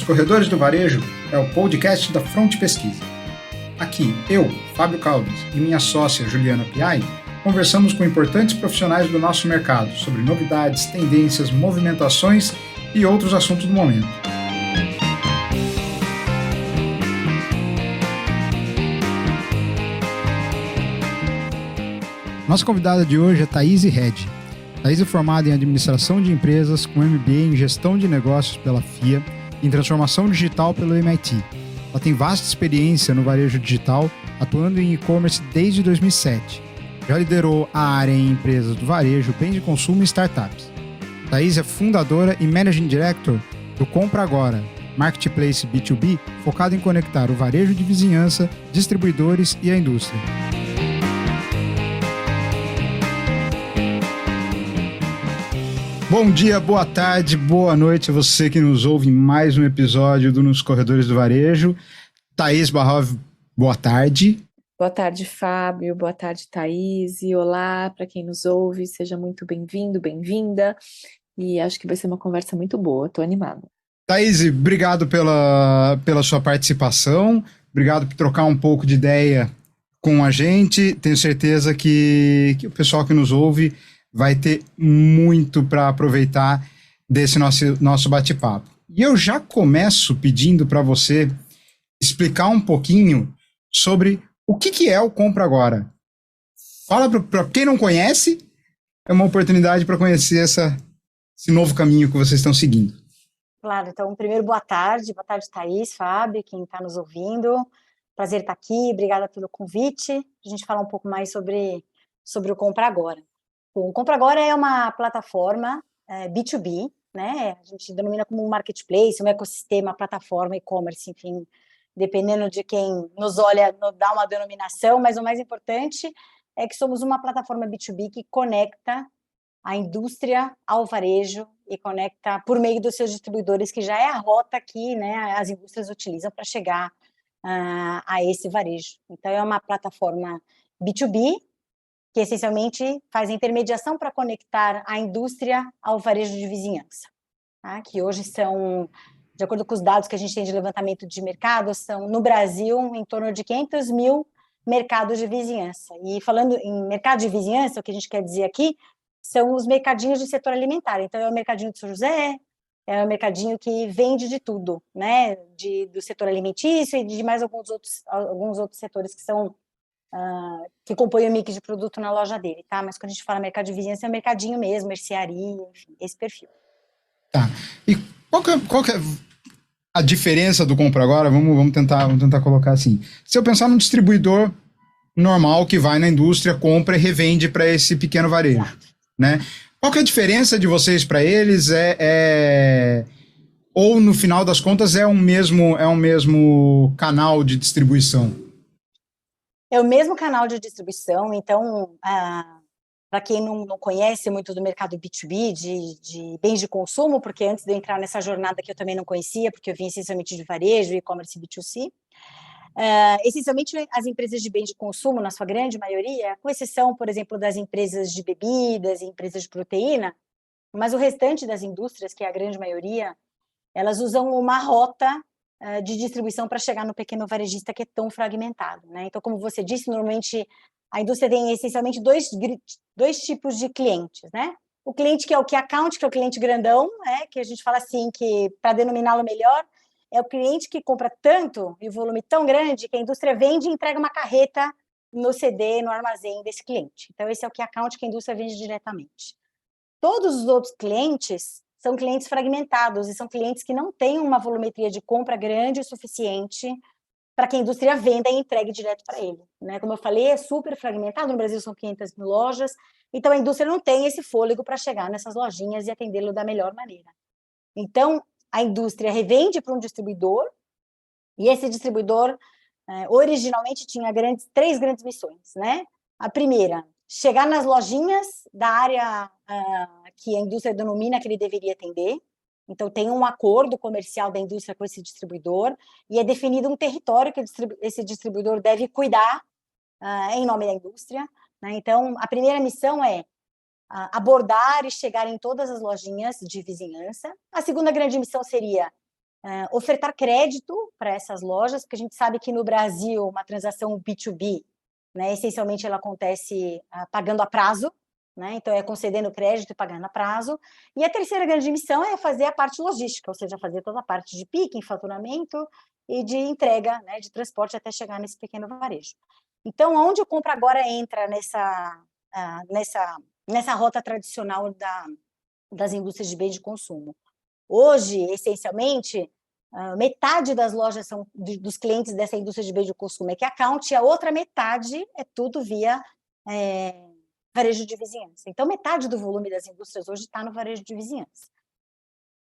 Corredores do Varejo é o podcast da Front Pesquisa. Aqui, eu, Fábio Caldas, e minha sócia Juliana Piai, conversamos com importantes profissionais do nosso mercado sobre novidades, tendências, movimentações e outros assuntos do momento. Nossa convidada de hoje é Thaís Red. Thaís é formada em Administração de Empresas, com MBA em Gestão de Negócios pela FIA e em Transformação Digital pelo MIT. Ela tem vasta experiência no varejo digital, atuando em e-commerce desde 2007. Já liderou a área em empresas do varejo, bens de consumo e startups. Thaís é fundadora e Managing Director do Compra Agora, Marketplace B2B, focado em conectar o varejo de vizinhança, distribuidores e a indústria. Bom dia, boa tarde, boa noite a você que nos ouve em mais um episódio do Nos Corredores do Varejo. Thaís Barrov, boa tarde. Boa tarde, Fábio. Boa tarde, Thaís. E olá para quem nos ouve. Seja muito bem-vindo, bem-vinda. E acho que vai ser uma conversa muito boa. Estou animada. Thaís, obrigado pela sua participação. Obrigado por trocar um pouco de ideia com a gente. Tenho certeza que o pessoal que nos ouve vai ter muito para aproveitar desse nosso bate-papo. E eu já começo pedindo para você explicar um pouquinho sobre o que é o Compra Agora. Fala para quem não conhece, é uma oportunidade para conhecer esse novo caminho que vocês estão seguindo. Claro, então, primeiro, boa tarde, Thaís, Fábio, quem está nos ouvindo. Prazer estar aqui, obrigada pelo convite. A gente falar um pouco mais sobre o Compra Agora. Bom, o Compra Agora é uma plataforma B2B, né? A gente denomina como um marketplace, um ecossistema, plataforma, e-commerce, enfim, dependendo de quem nos olha, dá uma denominação, mas o mais importante é que somos uma plataforma B2B que conecta a indústria ao varejo e conecta por meio dos seus distribuidores, que já é a rota que, né, as indústrias utilizam para chegar a esse varejo. Então, é uma plataforma B2B, que essencialmente faz a intermediação para conectar a indústria ao varejo de vizinhança, tá? Que hoje são, de acordo com os dados que a gente tem de levantamento de mercado, são, no Brasil, em torno de 500 mil mercados de vizinhança. E falando em mercado de vizinhança, o que a gente quer dizer aqui são os mercadinhos do setor alimentar. Então, é o mercadinho de São José, é o mercadinho que vende de tudo, né? Do setor alimentício e de mais alguns outros setores que são que compõe o mix de produto na loja dele, tá? Mas quando a gente fala mercado de vizinhança, é o mercadinho mesmo, mercearia, enfim, esse perfil. Tá. E qual que é a diferença do Compra Agora? Vamos tentar colocar assim. Se eu pensar num distribuidor normal que vai na indústria, compra e revende para esse pequeno varejo, né? Qual que é a diferença de vocês para eles? Ou, no final das contas, é um mesmo canal de distribuição? É o mesmo canal de distribuição, então, para quem não conhece muito do mercado B2B, de bens de consumo, porque antes de eu entrar nessa jornada que eu também não conhecia, porque eu vim essencialmente de varejo, e-commerce B2C, essencialmente as empresas de bens de consumo, na sua grande maioria, com exceção, por exemplo, das empresas de bebidas e empresas de proteína, mas o restante das indústrias, que é a grande maioria, elas usam uma rota de distribuição para chegar no pequeno varejista que é tão fragmentado, né? Então, como você disse, normalmente a indústria tem essencialmente dois tipos de clientes, né? O cliente que é o key account, que é o cliente grandão, que a gente fala assim, que para denominá-lo melhor, é o cliente que compra tanto e o volume tão grande que a indústria vende e entrega uma carreta no CD, no armazém desse cliente. Então, esse é o key account que a indústria vende diretamente. Todos os outros clientes são clientes fragmentados e são clientes que não têm uma volumetria de compra grande o suficiente para que a indústria venda e entregue direto para ele, né? Como eu falei, é super fragmentado, no Brasil são 500 mil lojas, então a indústria não tem esse fôlego para chegar nessas lojinhas e atendê-lo da melhor maneira. Então, a indústria revende para um distribuidor, e esse distribuidor originalmente tinha três grandes missões, né? A primeira, chegar nas lojinhas da área que a indústria denomina que ele deveria atender. Então, tem um acordo comercial da indústria com esse distribuidor e é definido um território que esse distribuidor deve cuidar em nome da indústria, né? Então, a primeira missão é abordar e chegar em todas as lojinhas de vizinhança. A segunda grande missão seria ofertar crédito para essas lojas, porque a gente sabe que no Brasil uma transação B2B, né, essencialmente ela acontece pagando a prazo, né, então é concedendo crédito e pagando a prazo. E a terceira grande missão é fazer a parte logística, ou seja, fazer toda a parte de picking, faturamento e de entrega, né, de transporte até chegar nesse pequeno varejo. Então, onde o Compra Agora entra nessa rota tradicional das indústrias de bens de consumo? Hoje, essencialmente, metade das lojas são dos clientes dessa indústria de bens de consumo é que account, e a outra metade é tudo via varejo de vizinhança. Então, metade do volume das indústrias hoje está no varejo de vizinhança.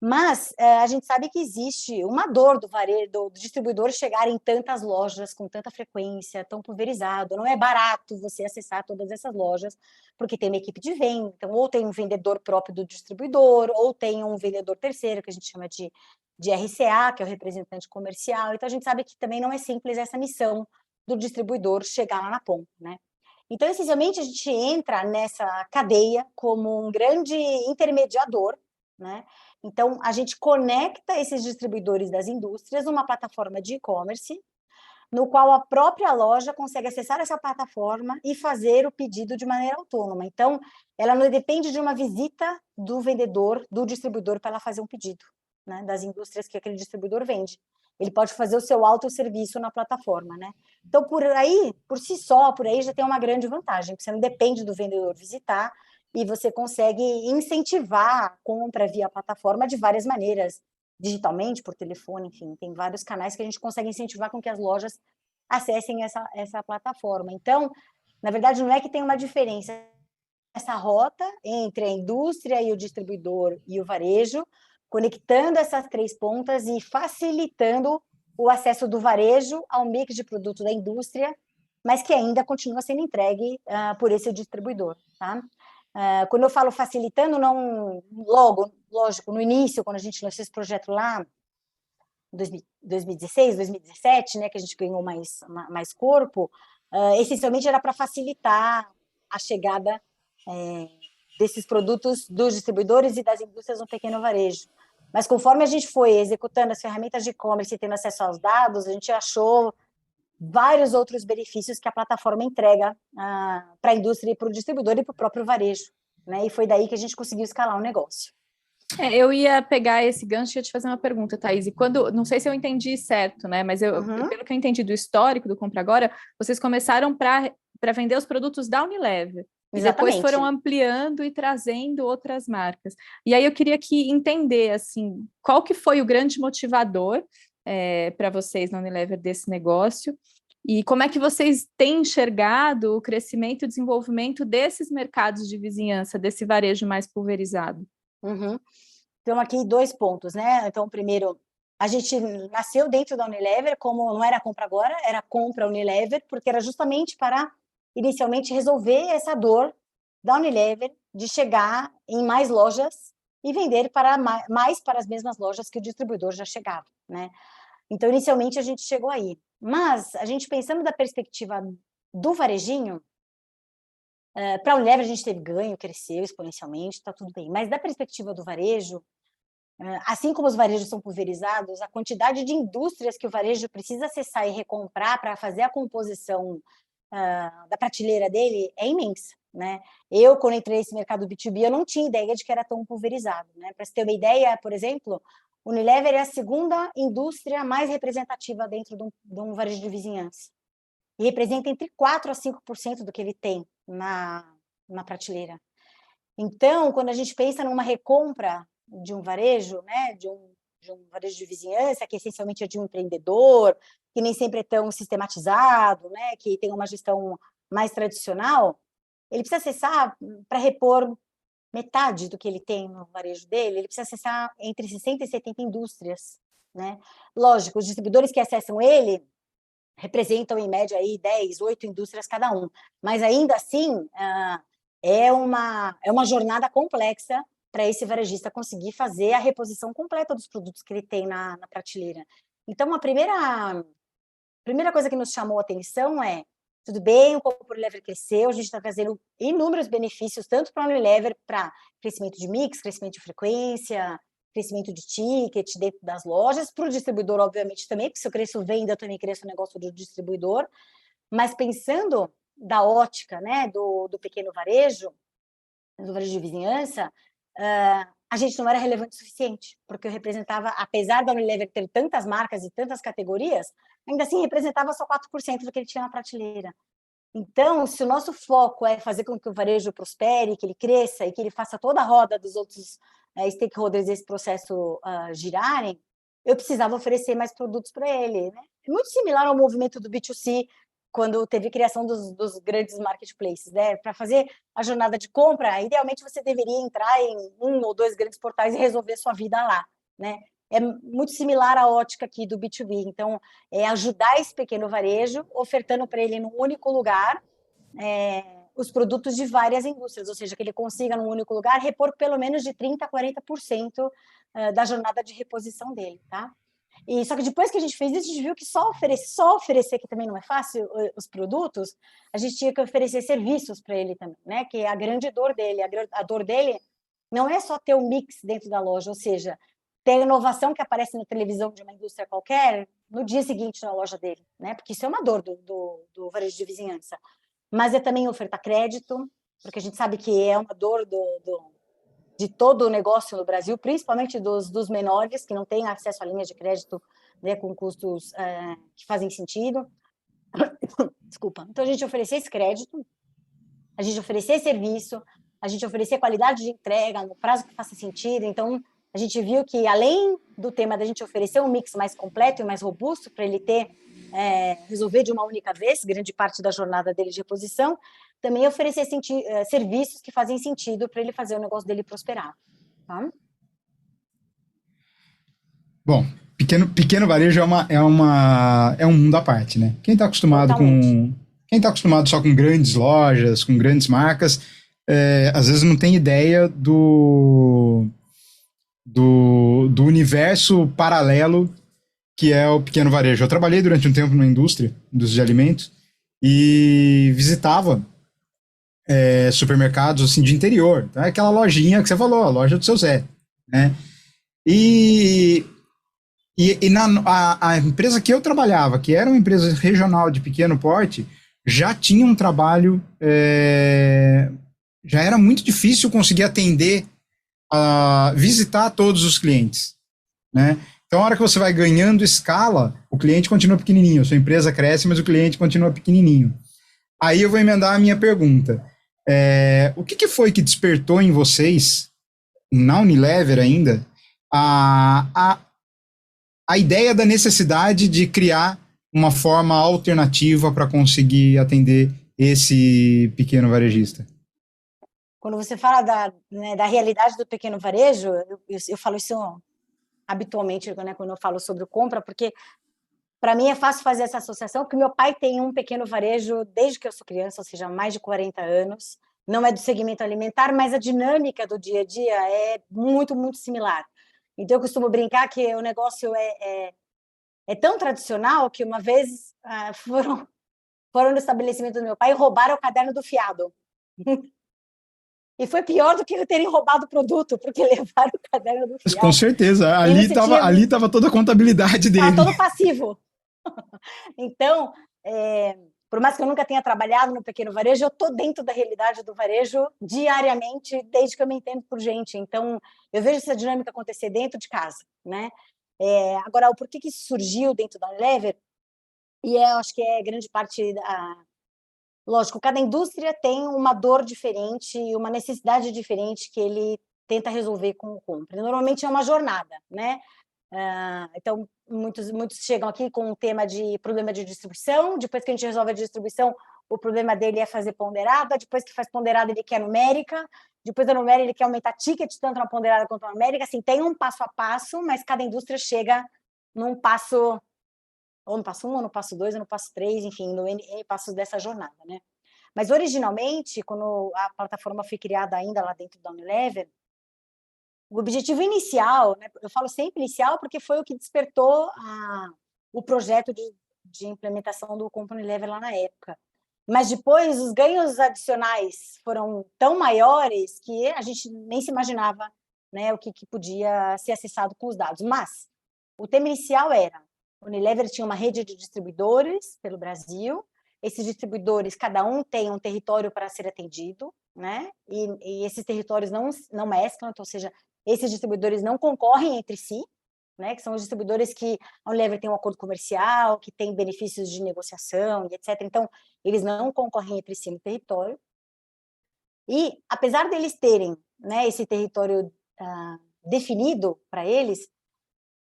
Mas a gente sabe que existe uma dor do varejo, do distribuidor chegar em tantas lojas com tanta frequência, tão pulverizado. Não é barato você acessar todas essas lojas, porque tem uma equipe de venda, então, ou tem um vendedor próprio do distribuidor, ou tem um vendedor terceiro, que a gente chama de RCA, que é o representante comercial. Então, a gente sabe que também não é simples essa missão do distribuidor chegar lá na ponta, né? Então, essencialmente, a gente entra nessa cadeia como um grande intermediador, né? Então, a gente conecta esses distribuidores das indústrias numa plataforma de e-commerce, no qual a própria loja consegue acessar essa plataforma e fazer o pedido de maneira autônoma. Então, ela não depende de uma visita do vendedor, do distribuidor, para ela fazer um pedido, né, das indústrias que aquele distribuidor vende. Ele pode fazer o seu autosserviço na plataforma, né? Então, por aí já tem uma grande vantagem, porque você não depende do vendedor visitar, e você consegue incentivar a compra via plataforma de várias maneiras, digitalmente, por telefone, enfim, tem vários canais que a gente consegue incentivar com que as lojas acessem essa plataforma. Então, na verdade, não é que tem uma diferença essa rota entre a indústria e o distribuidor e o varejo, conectando essas três pontas e facilitando o acesso do varejo ao mix de produto da indústria, mas que ainda continua sendo entregue por esse distribuidor, tá? Quando eu falo facilitando, não lógico, no início, quando a gente lançou esse projeto lá, em 2016, 2017, né, que a gente ganhou mais corpo, essencialmente era para facilitar a chegada desses produtos dos distribuidores e das indústrias no pequeno varejo. Mas conforme a gente foi executando as ferramentas de e-commerce e tendo acesso aos dados, a gente achou vários outros benefícios que a plataforma entrega para a indústria e para o distribuidor e para o próprio varejo, né? E foi daí que a gente conseguiu escalar o negócio. Eu ia pegar esse gancho e ia te fazer uma pergunta, Thaís. E não sei se eu entendi certo, né? Mas pelo que eu entendi do histórico do Compra Agora, vocês começaram para vender os produtos da Unilever. E depois foram ampliando e trazendo outras marcas. E aí eu queria entender, assim, qual que foi o grande motivador para vocês na Unilever desse negócio, e como é que vocês têm enxergado o crescimento e desenvolvimento desses mercados de vizinhança, desse varejo mais pulverizado? Então, aqui 2 pontos, né? Então, primeiro, a gente nasceu dentro da Unilever, como não era Compra Agora, era Compra Unilever, porque era justamente para, inicialmente, resolver essa dor da Unilever de chegar em mais lojas e vender mais para as mesmas lojas que o distribuidor já chegava, né? Então, inicialmente, a gente chegou aí. Mas, a gente pensando da perspectiva do varejinho, para a Unilever a gente teve ganho, cresceu exponencialmente, está tudo bem. Mas da perspectiva do varejo, assim como os varejos são pulverizados, a quantidade de indústrias que o varejo precisa acessar e recomprar para fazer a composição da prateleira dele é imensa, né? Quando entrei nesse mercado B2B, eu não tinha ideia de que era tão pulverizado, né? Para você ter uma ideia, por exemplo, Unilever é a segunda indústria mais representativa dentro de um varejo de vizinhança. E representa entre 4% a 5% do que ele tem na prateleira. Então, quando a gente pensa numa recompra de um varejo, né, de um varejo de vizinhança, que essencialmente é de um empreendedor, que nem sempre é tão sistematizado, né, que tem uma gestão mais tradicional, ele precisa acessar, para repor metade do que ele tem no varejo dele, ele precisa acessar entre 60 e 70 indústrias, né? Lógico, os distribuidores que acessam ele representam, em média, aí 10, 8 indústrias cada um, mas ainda assim é uma jornada complexa para esse varejista conseguir fazer a reposição completa dos produtos que ele tem na prateleira. Então, a primeira coisa que nos chamou a atenção é, tudo bem, o Compra Unilever cresceu, a gente está trazendo inúmeros benefícios, tanto para a Unilever, para crescimento de mix, crescimento de frequência, crescimento de ticket dentro das lojas, para o distribuidor, obviamente, também, porque se eu cresço venda, eu também cresço o negócio do distribuidor, mas pensando da ótica, né, do pequeno varejo, do varejo de vizinhança, a gente não era relevante o suficiente, porque eu representava, apesar da Unilever ter tantas marcas e tantas categorias, ainda assim representava só 4% do que ele tinha na prateleira. Então, se o nosso foco é fazer com que o varejo prospere, que ele cresça e que ele faça toda a roda dos outros stakeholders desse processo girarem, eu precisava oferecer mais produtos para ele, né? É muito similar ao movimento do B2C, quando teve a criação dos grandes marketplaces, né? Para fazer a jornada de compra, idealmente você deveria entrar em 1 ou 2 grandes portais e resolver sua vida lá, né? É muito similar à ótica aqui do B2B. Então, é ajudar esse pequeno varejo, ofertando para ele num único lugar os produtos de várias indústrias, ou seja, que ele consiga num único lugar repor pelo menos de 30% a 40% da jornada de reposição dele, tá? E só que depois que a gente fez isso, a gente viu que só oferecer, que também não é fácil, os produtos, a gente tinha que oferecer serviços para ele também, né? Que é a grande dor dele. A dor dele não é só ter um mix dentro da loja, ou seja, ter a inovação que aparece na televisão de uma indústria qualquer no dia seguinte na loja dele, né? Porque isso é uma dor do varejo de vizinhança. Mas é também ofertar crédito, porque a gente sabe que é uma dor de todo o negócio no Brasil, principalmente dos menores, que não têm acesso a linhas de crédito, né, com custos que fazem sentido. Desculpa. Então, a gente oferecer esse crédito, a gente oferecer serviço, a gente oferecer qualidade de entrega no prazo que faça sentido. Então, a gente viu que, além do tema da gente oferecer um mix mais completo e mais robusto para ele resolver de uma única vez grande parte da jornada dele de reposição, também oferecer serviços que fazem sentido para ele fazer o negócio dele prosperar. Tá? Bom, pequeno varejo é um mundo à parte, né? Quem está acostumado quem tá acostumado só com grandes lojas, com grandes marcas, às vezes não tem ideia do universo paralelo que é o pequeno varejo. Eu trabalhei durante um tempo numa indústria de alimentos e visitava supermercados assim, de interior. Então, é aquela lojinha que você falou, a loja do seu Zé, né? E a empresa que eu trabalhava, que era uma empresa regional de pequeno porte, já tinha um trabalho, já era muito difícil conseguir atender, visitar todos os clientes, né? Então, a hora que você vai ganhando escala, o cliente continua pequenininho, a sua empresa cresce, mas o cliente continua pequenininho. Aí eu vou emendar a minha pergunta. O que foi que despertou em vocês, na Unilever ainda, a ideia da necessidade de criar uma forma alternativa para conseguir atender esse pequeno varejista? Quando você fala da realidade do pequeno varejo, eu falo isso habitualmente, né, quando eu falo sobre compra, porque para mim é fácil fazer essa associação, porque meu pai tem um pequeno varejo desde que eu sou criança, ou seja, há mais de 40 anos. Não é do segmento alimentar, mas a dinâmica do dia a dia é muito, muito similar. Então, eu costumo brincar que o negócio é tão tradicional que uma vez foram no estabelecimento do meu pai e roubaram o caderno do fiado. E foi pior do que terem roubado o produto, porque levaram o caderno do fiado. Com certeza, ali estava toda a contabilidade dele. Estava todo passivo. Então, por mais que eu nunca tenha trabalhado no pequeno varejo, eu estou dentro da realidade do varejo diariamente, desde que eu me entendo por gente. Então, eu vejo essa dinâmica acontecer dentro de casa, né? Agora, o porquê que isso surgiu dentro da Unilever, e eu acho que é grande parte lógico, cada indústria tem uma dor diferente e uma necessidade diferente que ele tenta resolver com o compra. Normalmente é uma jornada, né? Então, muitos chegam aqui com um tema de problema de distribuição. Depois que a gente resolve a distribuição, o problema dele é fazer ponderada. Depois que faz ponderada, ele quer numérica. Depois da numérica, ele quer aumentar ticket, tanto na ponderada quanto na numérica. Assim, tem um passo a passo, mas cada indústria chega num passo, ou no passo 1, ou no passo 2, ou no passo 3, enfim, no N passos dessa jornada, né? Mas, originalmente, quando a plataforma foi criada ainda lá dentro da Unilever, o objetivo inicial, né, eu falo sempre inicial porque foi o que despertou o projeto de implementação do Company Level lá na época. Mas depois os ganhos adicionais foram tão maiores que a gente nem se imaginava né, o que podia ser acessado com os dados. Mas o tema inicial era, a Unilever tinha uma rede de distribuidores pelo Brasil, esses distribuidores, cada um tem um território para ser atendido, né, e esses territórios não mesclam, então, ou seja, esses distribuidores não concorrem entre si, né, que são os distribuidores que a Unilever tem um acordo comercial, que tem benefícios de negociação, e etc. Então, eles não concorrem entre si no território. E, apesar deles terem, né, esse território definido para eles,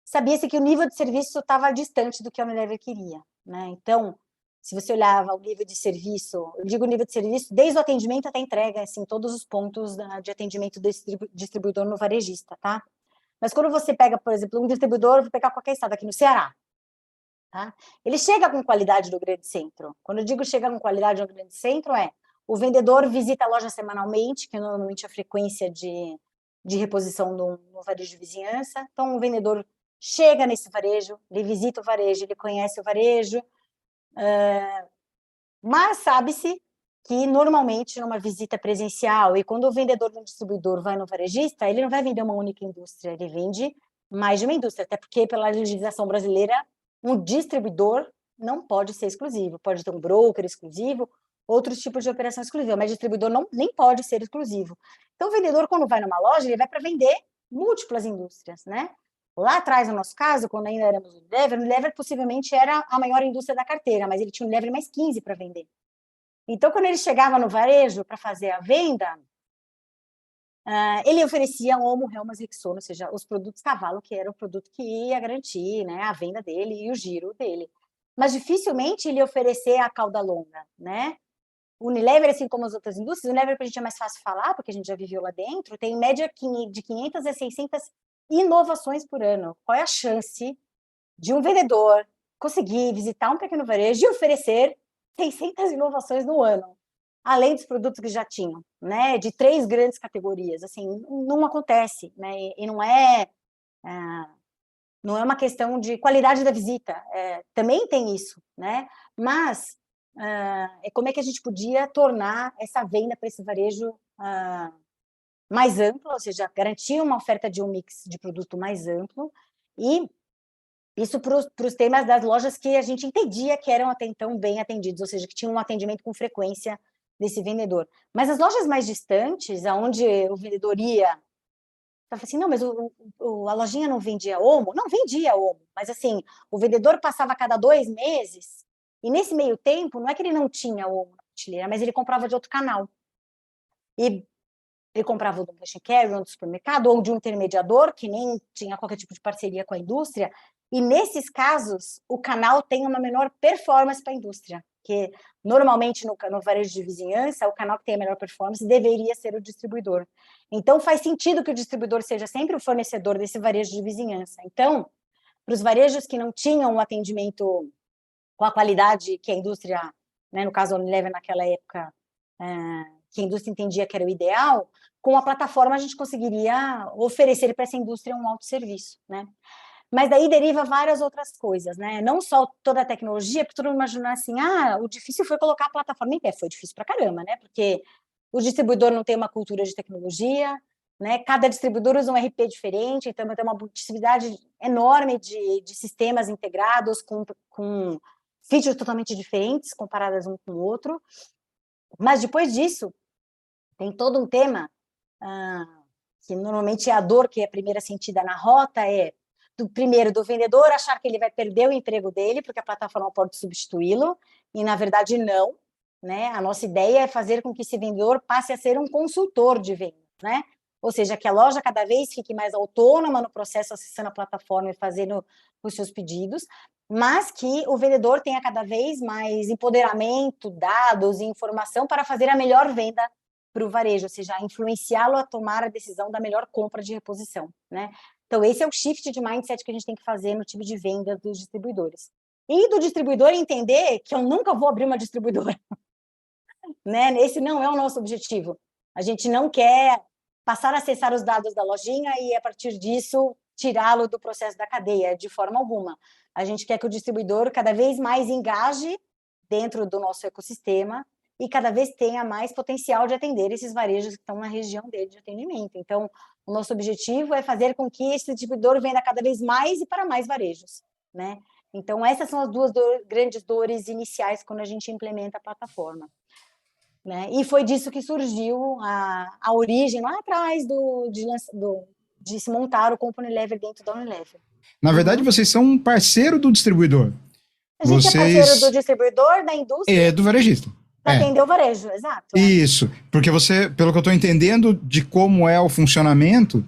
sabia-se que o nível de serviço estava distante do que a Unilever queria, né? Então, se você olhava o nível de serviço, eu digo nível de serviço desde o atendimento até a entrega, assim, todos os pontos de atendimento do distribuidor no varejista, tá? Mas quando você pega, por exemplo, um distribuidor, vou pegar qualquer estado aqui no Ceará, tá? Ele chega com qualidade do grande centro. Quando eu digo chega com qualidade no grande centro, o vendedor visita a loja semanalmente, que é normalmente a frequência de reposição no varejo de vizinhança. Então, o vendedor chega nesse varejo, ele visita o varejo, ele conhece o varejo, mas sabe-se que, normalmente, numa visita presencial, e quando o vendedor do distribuidor vai no varejista, ele não vai vender uma única indústria, ele vende mais de uma indústria, até porque, pela legislação brasileira, um distribuidor não pode ser exclusivo, pode ter um broker exclusivo, outros tipos de operação exclusiva, mas distribuidor nem pode ser exclusivo. Então, o vendedor, quando vai numa loja, ele vai para vender múltiplas indústrias, né? Lá atrás, no nosso caso, quando ainda éramos o Unilever possivelmente era a maior indústria da carteira, mas ele tinha o Unilever mais 15 para vender. Então, quando ele chegava no varejo para fazer a venda, ele oferecia Omo, Helmas, Rexona, ou seja, os produtos cavalo, que era o produto que ia garantir, né, a venda dele e o giro dele. Mas dificilmente ele ia oferecer a cauda longa, né? O Unilever, assim como as outras indústrias, o Unilever, para a gente é mais fácil falar, porque a gente já viveu lá dentro, tem em média de 500 a 600 inovações por ano. Qual é a chance de um vendedor conseguir visitar um pequeno varejo e oferecer 600 inovações no ano, além dos produtos que já tinham, né? De 3 grandes categorias, assim, não acontece, né? E não é uma questão de qualidade da visita, também tem isso, né? Mas como é que a gente podia tornar essa venda para esse varejo mais ampla, ou seja, garantir uma oferta de um mix de produto mais amplo, e isso para os temas das lojas que a gente entendia que eram até então bem atendidos, ou seja, que tinham um atendimento com frequência desse vendedor. Mas as lojas mais distantes, aonde o vendedor ia, falava assim, não, mas a lojinha não vendia Omo? Não, vendia Omo, mas assim, o vendedor passava a cada 2 meses, e nesse meio tempo, não é que ele não tinha Omo na prateleira, mas ele comprava de outro canal. E ele comprava do cash and carry, ou do supermercado, ou de um intermediador, que nem tinha qualquer tipo de parceria com a indústria, e nesses casos, o canal tem uma menor performance para a indústria, que normalmente no varejo de vizinhança, o canal que tem a melhor performance deveria ser o distribuidor. Então, faz sentido que o distribuidor seja sempre o fornecedor desse varejo de vizinhança. Então, para os varejos que não tinham o atendimento com a qualidade que a indústria, né, no caso a Unilever naquela época, que a indústria entendia que era o ideal, com a plataforma a gente conseguiria oferecer para essa indústria um autosserviço, né? Mas daí deriva várias outras coisas, né? Não só toda a tecnologia, porque todo mundo imagina assim, o difícil foi colocar a plataforma em pé. Foi difícil pra caramba, né? Porque o distribuidor não tem uma cultura de tecnologia, né? Cada distribuidor usa um RP diferente, então tem uma multiplicidade enorme de sistemas integrados com features totalmente diferentes, comparadas um com o outro. Mas depois disso, tem todo um tema que normalmente é a dor que é a primeira sentida na rota, primeiro, do vendedor achar que ele vai perder o emprego dele, porque a plataforma pode substituí-lo, e na verdade não, né? A nossa ideia é fazer com que esse vendedor passe a ser um consultor de vendas, né? Ou seja, que a loja cada vez fique mais autônoma no processo, acessando a plataforma e fazendo os seus pedidos, mas que o vendedor tenha cada vez mais empoderamento, dados e informação para fazer a melhor venda para o varejo, ou seja, influenciá-lo a tomar a decisão da melhor compra de reposição, né? Então, esse é o shift de mindset que a gente tem que fazer no time de venda dos distribuidores. E do distribuidor entender que eu nunca vou abrir uma distribuidora, né? Esse não é o nosso objetivo. A gente não quer passar a acessar os dados da lojinha e, a partir disso, tirá-lo do processo da cadeia, de forma alguma. A gente quer que o distribuidor cada vez mais engaje dentro do nosso ecossistema e cada vez tenha mais potencial de atender esses varejos que estão na região dele de atendimento. Então, o nosso objetivo é fazer com que esse distribuidor venda cada vez mais e para mais varejos, né? Então, essas são as duas grandes dores iniciais quando a gente implementa a plataforma, né? E foi disso que surgiu a origem lá atrás de se montar o Compra Unilever dentro da Unilever. Na verdade, vocês são um parceiro do distribuidor. A gente é parceiro do distribuidor, da indústria. Do varejista. Para atender o varejo, exato. Isso, porque você, pelo que eu estou entendendo de como é o funcionamento,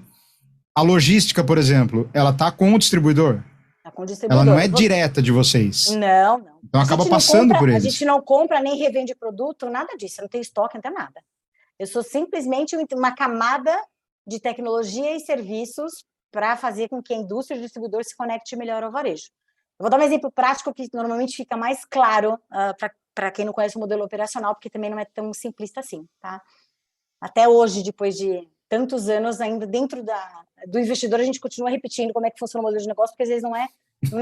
a logística, por exemplo, ela está com o distribuidor? Está com o distribuidor. Ela não é direta de vocês? Não, não. Então acaba passando por eles. A gente não compra nem revende produto, nada disso. Eu não tenho estoque, não tem nada. Eu sou simplesmente uma camada de tecnologia e serviços para fazer com que a indústria e o distribuidor se conecte melhor ao varejo. Eu vou dar um exemplo prático que normalmente fica mais claro para quem não conhece o modelo operacional, porque também não é tão simplista assim, tá? Até hoje, depois de tantos anos, ainda dentro do investidor, a gente continua repetindo como é que funciona o modelo de negócio, porque às vezes não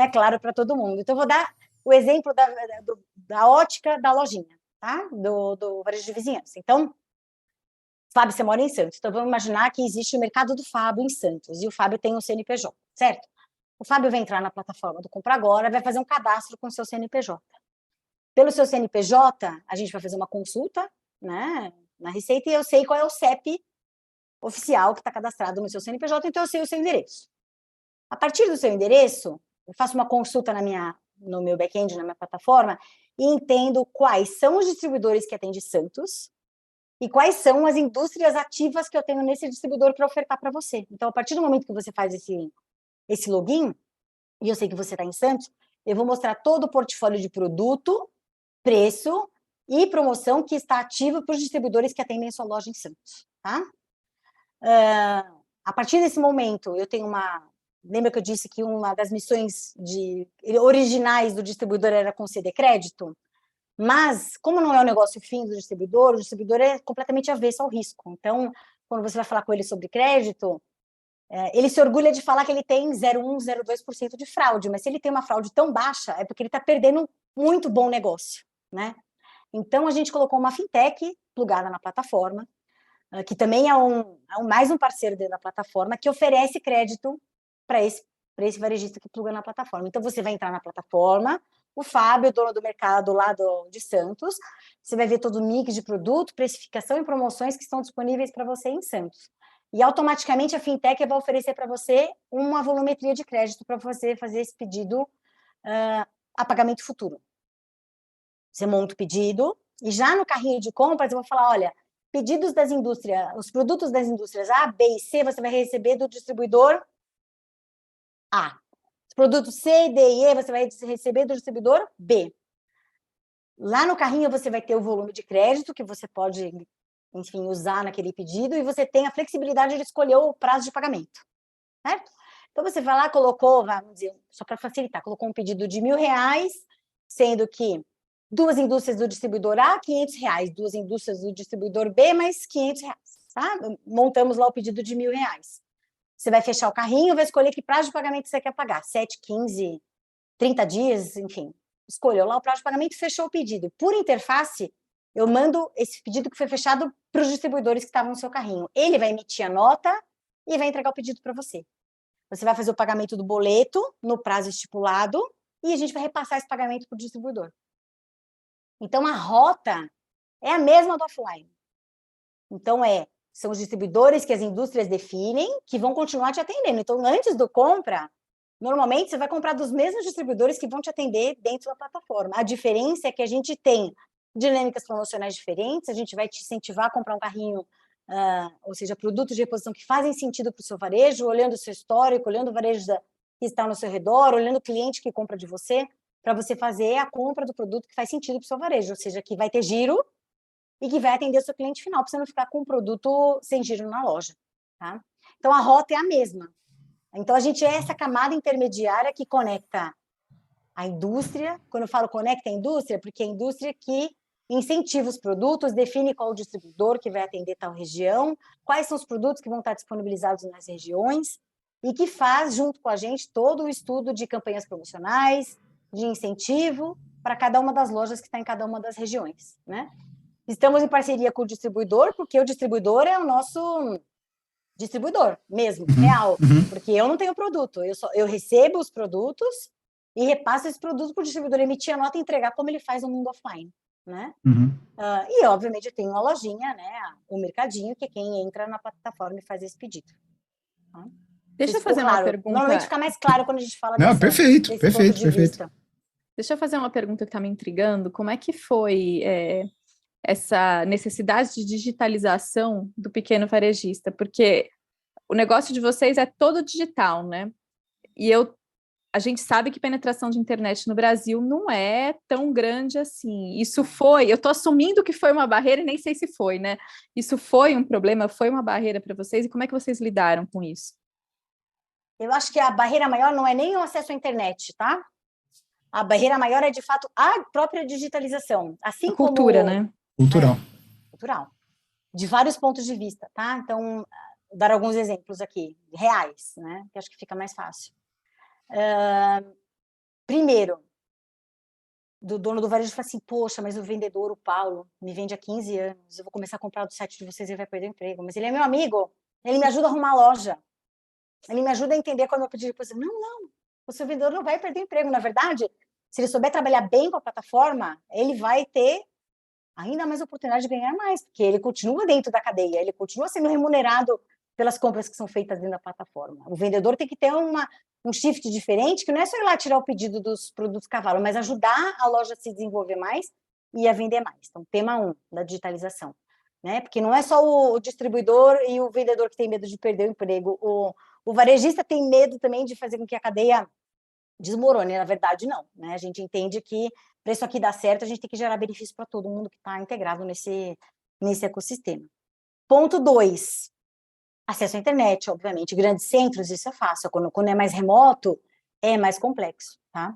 é claro para todo mundo. Então, eu vou dar o exemplo da ótica da lojinha, tá? Do varejo de vizinhança. Então, Fábio, você mora em Santos, então vamos imaginar que existe o mercado do Fábio em Santos, e o Fábio tem um CNPJ, certo? O Fábio vai entrar na plataforma do Compra Agora, vai fazer um cadastro com o seu CNPJ. Pelo seu CNPJ, a gente vai fazer uma consulta, né, na Receita, e eu sei qual é o CEP oficial que está cadastrado no seu CNPJ, então eu sei o seu endereço. A partir do seu endereço, eu faço uma consulta no meu back-end, na minha plataforma, e entendo quais são os distribuidores que atendem Santos e quais são as indústrias ativas que eu tenho nesse distribuidor para ofertar para você. Então, a partir do momento que você faz esse login, e eu sei que você está em Santos, eu vou mostrar todo o portfólio de produto, preço e promoção que está ativo para os distribuidores que atendem sua loja em Santos, tá? A partir desse momento, eu tenho lembra que eu disse que uma das missões originais do distribuidor era conceder crédito? Mas, como não é o negócio fim do distribuidor, o distribuidor é completamente avesso ao risco. Então, quando você vai falar com ele sobre crédito, ele se orgulha de falar que ele tem 0,1%, 0,2% de fraude, mas se ele tem uma fraude tão baixa, é porque ele está perdendo muito bom negócio, né? Então, a gente colocou uma fintech plugada na plataforma, que também é mais um parceiro dentro da plataforma, que oferece crédito para esse varejista que pluga na plataforma. Então, você vai entrar na plataforma, o Fábio, dono do mercado lá de Santos, você vai ver todo o mix de produto, precificação e promoções que estão disponíveis para você em Santos. E automaticamente a fintech vai oferecer para você uma volumetria de crédito para você fazer esse pedido a pagamento futuro. Você monta o pedido e já no carrinho de compras eu vou falar, olha, pedidos das indústrias, os produtos das indústrias A, B e C você vai receber do distribuidor A. Os produtos C, D e E você vai receber do distribuidor B. Lá no carrinho você vai ter o volume de crédito que você pode, enfim, usar naquele pedido e você tem a flexibilidade de escolher o prazo de pagamento, certo? Então você vai lá, colocou, vamos dizer, só para facilitar, colocou um pedido de R$1.000, sendo que duas indústrias do distribuidor A, R$500, duas indústrias do distribuidor B, mais R$500, tá? Montamos lá o pedido de R$1.000. Você vai fechar o carrinho, vai escolher que prazo de pagamento você quer pagar, 7, 15, 30 dias, enfim. Escolheu lá o prazo de pagamento e fechou o pedido. Por interface, eu mando esse pedido que foi fechado para os distribuidores que estavam no seu carrinho. Ele vai emitir a nota e vai entregar o pedido para você. Você vai fazer o pagamento do boleto no prazo estipulado e a gente vai repassar esse pagamento para o distribuidor. Então, a rota é a mesma do offline. Então, são os distribuidores que as indústrias definem que vão continuar te atendendo. Então, antes do compra, normalmente você vai comprar dos mesmos distribuidores que vão te atender dentro da plataforma. A diferença é que a gente tem dinâmicas promocionais diferentes, a gente vai te incentivar a comprar um carrinho, ou seja, produtos de reposição que fazem sentido para o seu varejo, olhando o seu histórico, olhando o varejo que está no seu redor, olhando o cliente que compra de você, para você fazer a compra do produto que faz sentido para o seu varejo, ou seja, que vai ter giro e que vai atender o seu cliente final, para você não ficar com um produto sem giro na loja, tá? Então, a rota é a mesma. Então, a gente é essa camada intermediária que conecta a indústria. Quando eu falo conecta a indústria, porque é a indústria que incentiva os produtos, define qual o distribuidor que vai atender tal região, quais são os produtos que vão estar disponibilizados nas regiões, e que faz, junto com a gente, todo o estudo de campanhas promocionais, de incentivo, para cada uma das lojas que está em cada uma das regiões, né? Estamos em parceria com o distribuidor, porque o distribuidor é o nosso distribuidor mesmo, real, porque eu não tenho produto, eu recebo os produtos e repasso esse produto para o distribuidor emitir a nota e entregar como ele faz no mundo offline, né? E, obviamente, eu tenho uma lojinha, né, o mercadinho, que é quem entra na plataforma e faz esse pedido. Tá? Deixa eu fazer uma pergunta. Normalmente fica mais claro quando a gente fala Não, perfeito, desse perfeito, ponto de vista. Deixa eu fazer uma pergunta que está me intrigando. Como é que foi essa necessidade de digitalização do pequeno varejista? Porque o negócio de vocês é todo digital, né? E a gente sabe que penetração de internet no Brasil não é tão grande assim. Eu estou assumindo que foi uma barreira e nem sei se foi, né? Isso foi um problema, foi uma barreira para vocês? E como é que vocês lidaram com isso? Eu acho que a barreira maior não é nem o acesso à internet, tá? A barreira maior é, de fato, a própria digitalização. Assim a cultura, como... né? Cultural. De vários pontos de vista, tá? Então, vou dar alguns exemplos aqui, reais, né? Que acho que fica mais fácil. Primeiro, do dono do varejo fala assim, poxa, mas o vendedor, o Paulo, me vende há 15 anos, eu vou começar a comprar do site de vocês e ele vai perder o emprego. Mas ele é meu amigo, ele me ajuda a arrumar a loja, ele me ajuda a entender quando eu pedir depois. Não, o seu vendedor não vai perder emprego. Na verdade, se ele souber trabalhar bem com a plataforma, ele vai ter ainda mais oportunidade de ganhar mais, porque ele continua dentro da cadeia, ele continua sendo remunerado pelas compras que são feitas dentro da plataforma. O vendedor tem que ter um shift diferente, que não é só ir lá tirar o pedido dos produtos cavalo, mas ajudar a loja a se desenvolver mais e a vender mais. Então, tema 1 da digitalização. Né? Porque não é só o distribuidor e o vendedor que tem medo de perder o emprego. O varejista tem medo também de fazer com que a cadeia desmorone. Na verdade, não. Né? A gente entende que para isso aqui dar certo, a gente tem que gerar benefício para todo mundo que está integrado nesse ecossistema. Ponto 2. Acesso à internet, obviamente. Grandes centros, isso é fácil. Quando é mais remoto, é mais complexo, tá?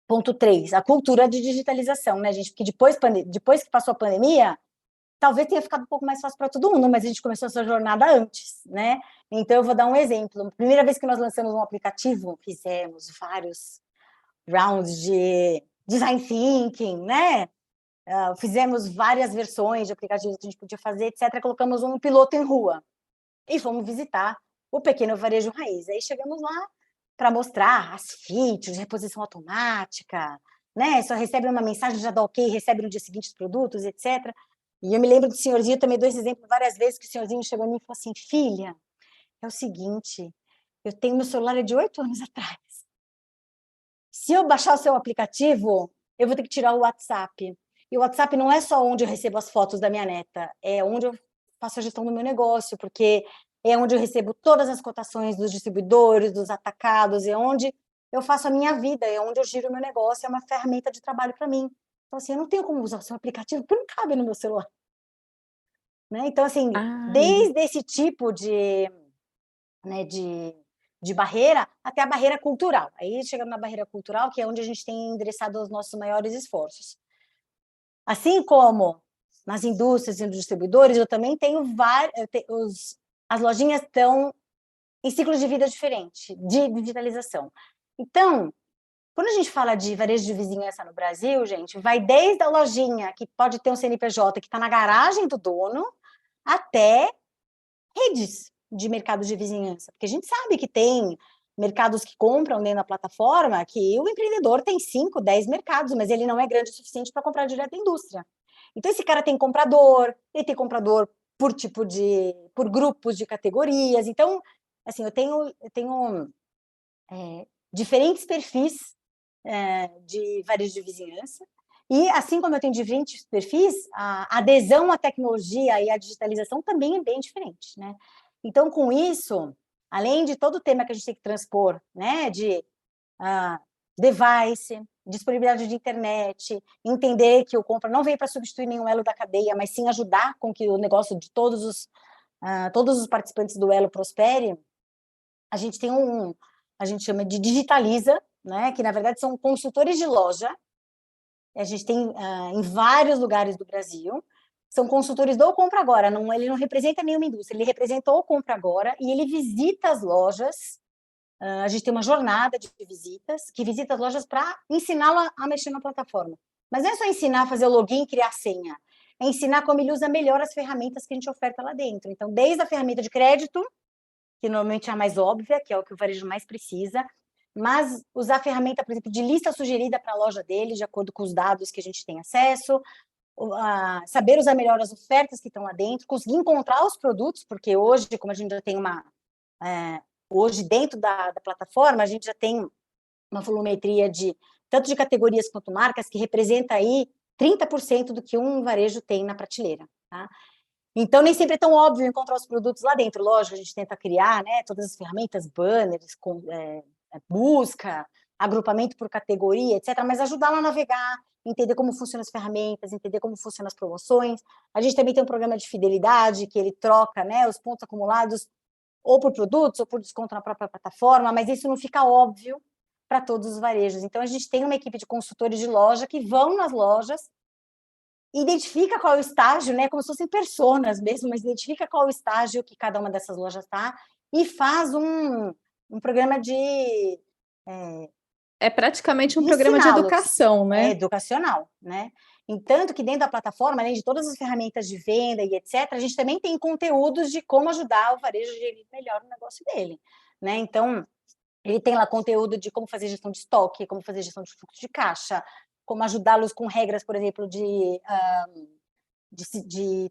Ponto 3. A cultura de digitalização, né, gente? Porque depois que passou a pandemia, talvez tenha ficado um pouco mais fácil para todo mundo, mas a gente começou essa jornada antes, né? Então, eu vou dar um exemplo. A primeira vez que nós lançamos um aplicativo, fizemos vários rounds de design thinking, né? Fizemos várias versões de aplicativos que a gente podia fazer, etc. Colocamos um piloto em rua e fomos visitar o pequeno varejo raiz. Aí chegamos lá para mostrar as features, reposição automática, né? Só recebe uma mensagem, já dá ok, recebe no dia seguinte os produtos, etc. E eu me lembro do senhorzinho, eu também dou esse exemplo várias vezes, que o senhorzinho chegou a mim e falou assim, filha, é o seguinte, eu tenho meu celular de 8 anos atrás. Se eu baixar o seu aplicativo, eu vou ter que tirar o WhatsApp. E o WhatsApp não é só onde eu recebo as fotos da minha neta, é onde eu faço a gestão do meu negócio, porque é onde eu recebo todas as cotações dos distribuidores, dos atacados, é onde eu faço a minha vida, é onde eu giro o meu negócio, é uma ferramenta de trabalho para mim. Então, assim, eu não tenho como usar o seu aplicativo, porque não cabe no meu celular. Né? Então, assim, desde esse tipo de barreira até a barreira cultural. Aí chegamos na barreira cultural, que é onde a gente tem endereçado os nossos maiores esforços. Assim como nas indústrias e nos distribuidores, eu também tenho as lojinhas estão em ciclos de vida diferente, de digitalização. Então, quando a gente fala de varejo de vizinhança no Brasil, gente, vai desde a lojinha que pode ter um CNPJ que está na garagem do dono, até redes de mercado de vizinhança, porque a gente sabe que tem mercados que compram dentro da plataforma, que o empreendedor tem 5, 10 mercados, mas ele não é grande o suficiente para comprar direto da indústria. Então, esse cara tem comprador, ele tem comprador por grupos de categorias. Então, assim, eu tenho diferentes perfis de varejo de vizinhança, e assim como eu tenho diferentes perfis, a adesão à tecnologia e à digitalização também é bem diferente, né? Então, com isso, além de todo o tema que a gente tem que transpor, né, de device, disponibilidade de internet, entender que o compra não veio para substituir nenhum elo da cadeia, mas sim ajudar com que o negócio de todos os participantes do elo prospere, a gente tem a gente chama de digitaliza, né, que na verdade são consultores de loja, a gente tem em vários lugares do Brasil, são consultores do Compra Agora, ele não representa nenhuma indústria, ele representa o Compra Agora e ele visita as lojas. A gente tem uma jornada de visitas, que visita as lojas para ensiná-la a mexer na plataforma. Mas não é só ensinar a fazer o login e criar a senha. é ensinar como ele usa melhor as ferramentas que a gente oferta lá dentro. Então, desde a ferramenta de crédito, que normalmente é a mais óbvia, que é o que o varejo mais precisa, mas usar a ferramenta, por exemplo, de lista sugerida para a loja dele, de acordo com os dados que a gente tem acesso, saber usar melhor as ofertas que estão lá dentro, conseguir encontrar os produtos, porque hoje, como a gente já tem hoje dentro da plataforma, a gente já tem uma volumetria tanto de categorias quanto marcas, que representa aí 30% do que um varejo tem na prateleira, tá? Então, nem sempre é tão óbvio encontrar os produtos lá dentro. Lógico, a gente tenta criar, né, todas as ferramentas, banners, busca, agrupamento por categoria, etc., mas ajudar lá a navegar, entender como funcionam as ferramentas, entender como funcionam as promoções. A gente também tem um programa de fidelidade, que ele troca, né, os pontos acumulados ou por produtos ou por desconto na própria plataforma, mas isso não fica óbvio para todos os varejos. Então, a gente tem uma equipe de consultores de loja que vão nas lojas, identifica qual é o estágio, né, como se fossem personas mesmo, mas identifica qual é o estágio que cada uma dessas lojas está e faz um programa de... É praticamente um programa de educação, né? É educacional, né? Entanto que dentro da plataforma, além de todas as ferramentas de venda e etc., a gente também tem conteúdos de como ajudar o varejo a gerir melhor o negócio dele, né? Então, ele tem lá conteúdo de como fazer gestão de estoque, como fazer gestão de fluxo de caixa, como ajudá-los com regras, por exemplo, de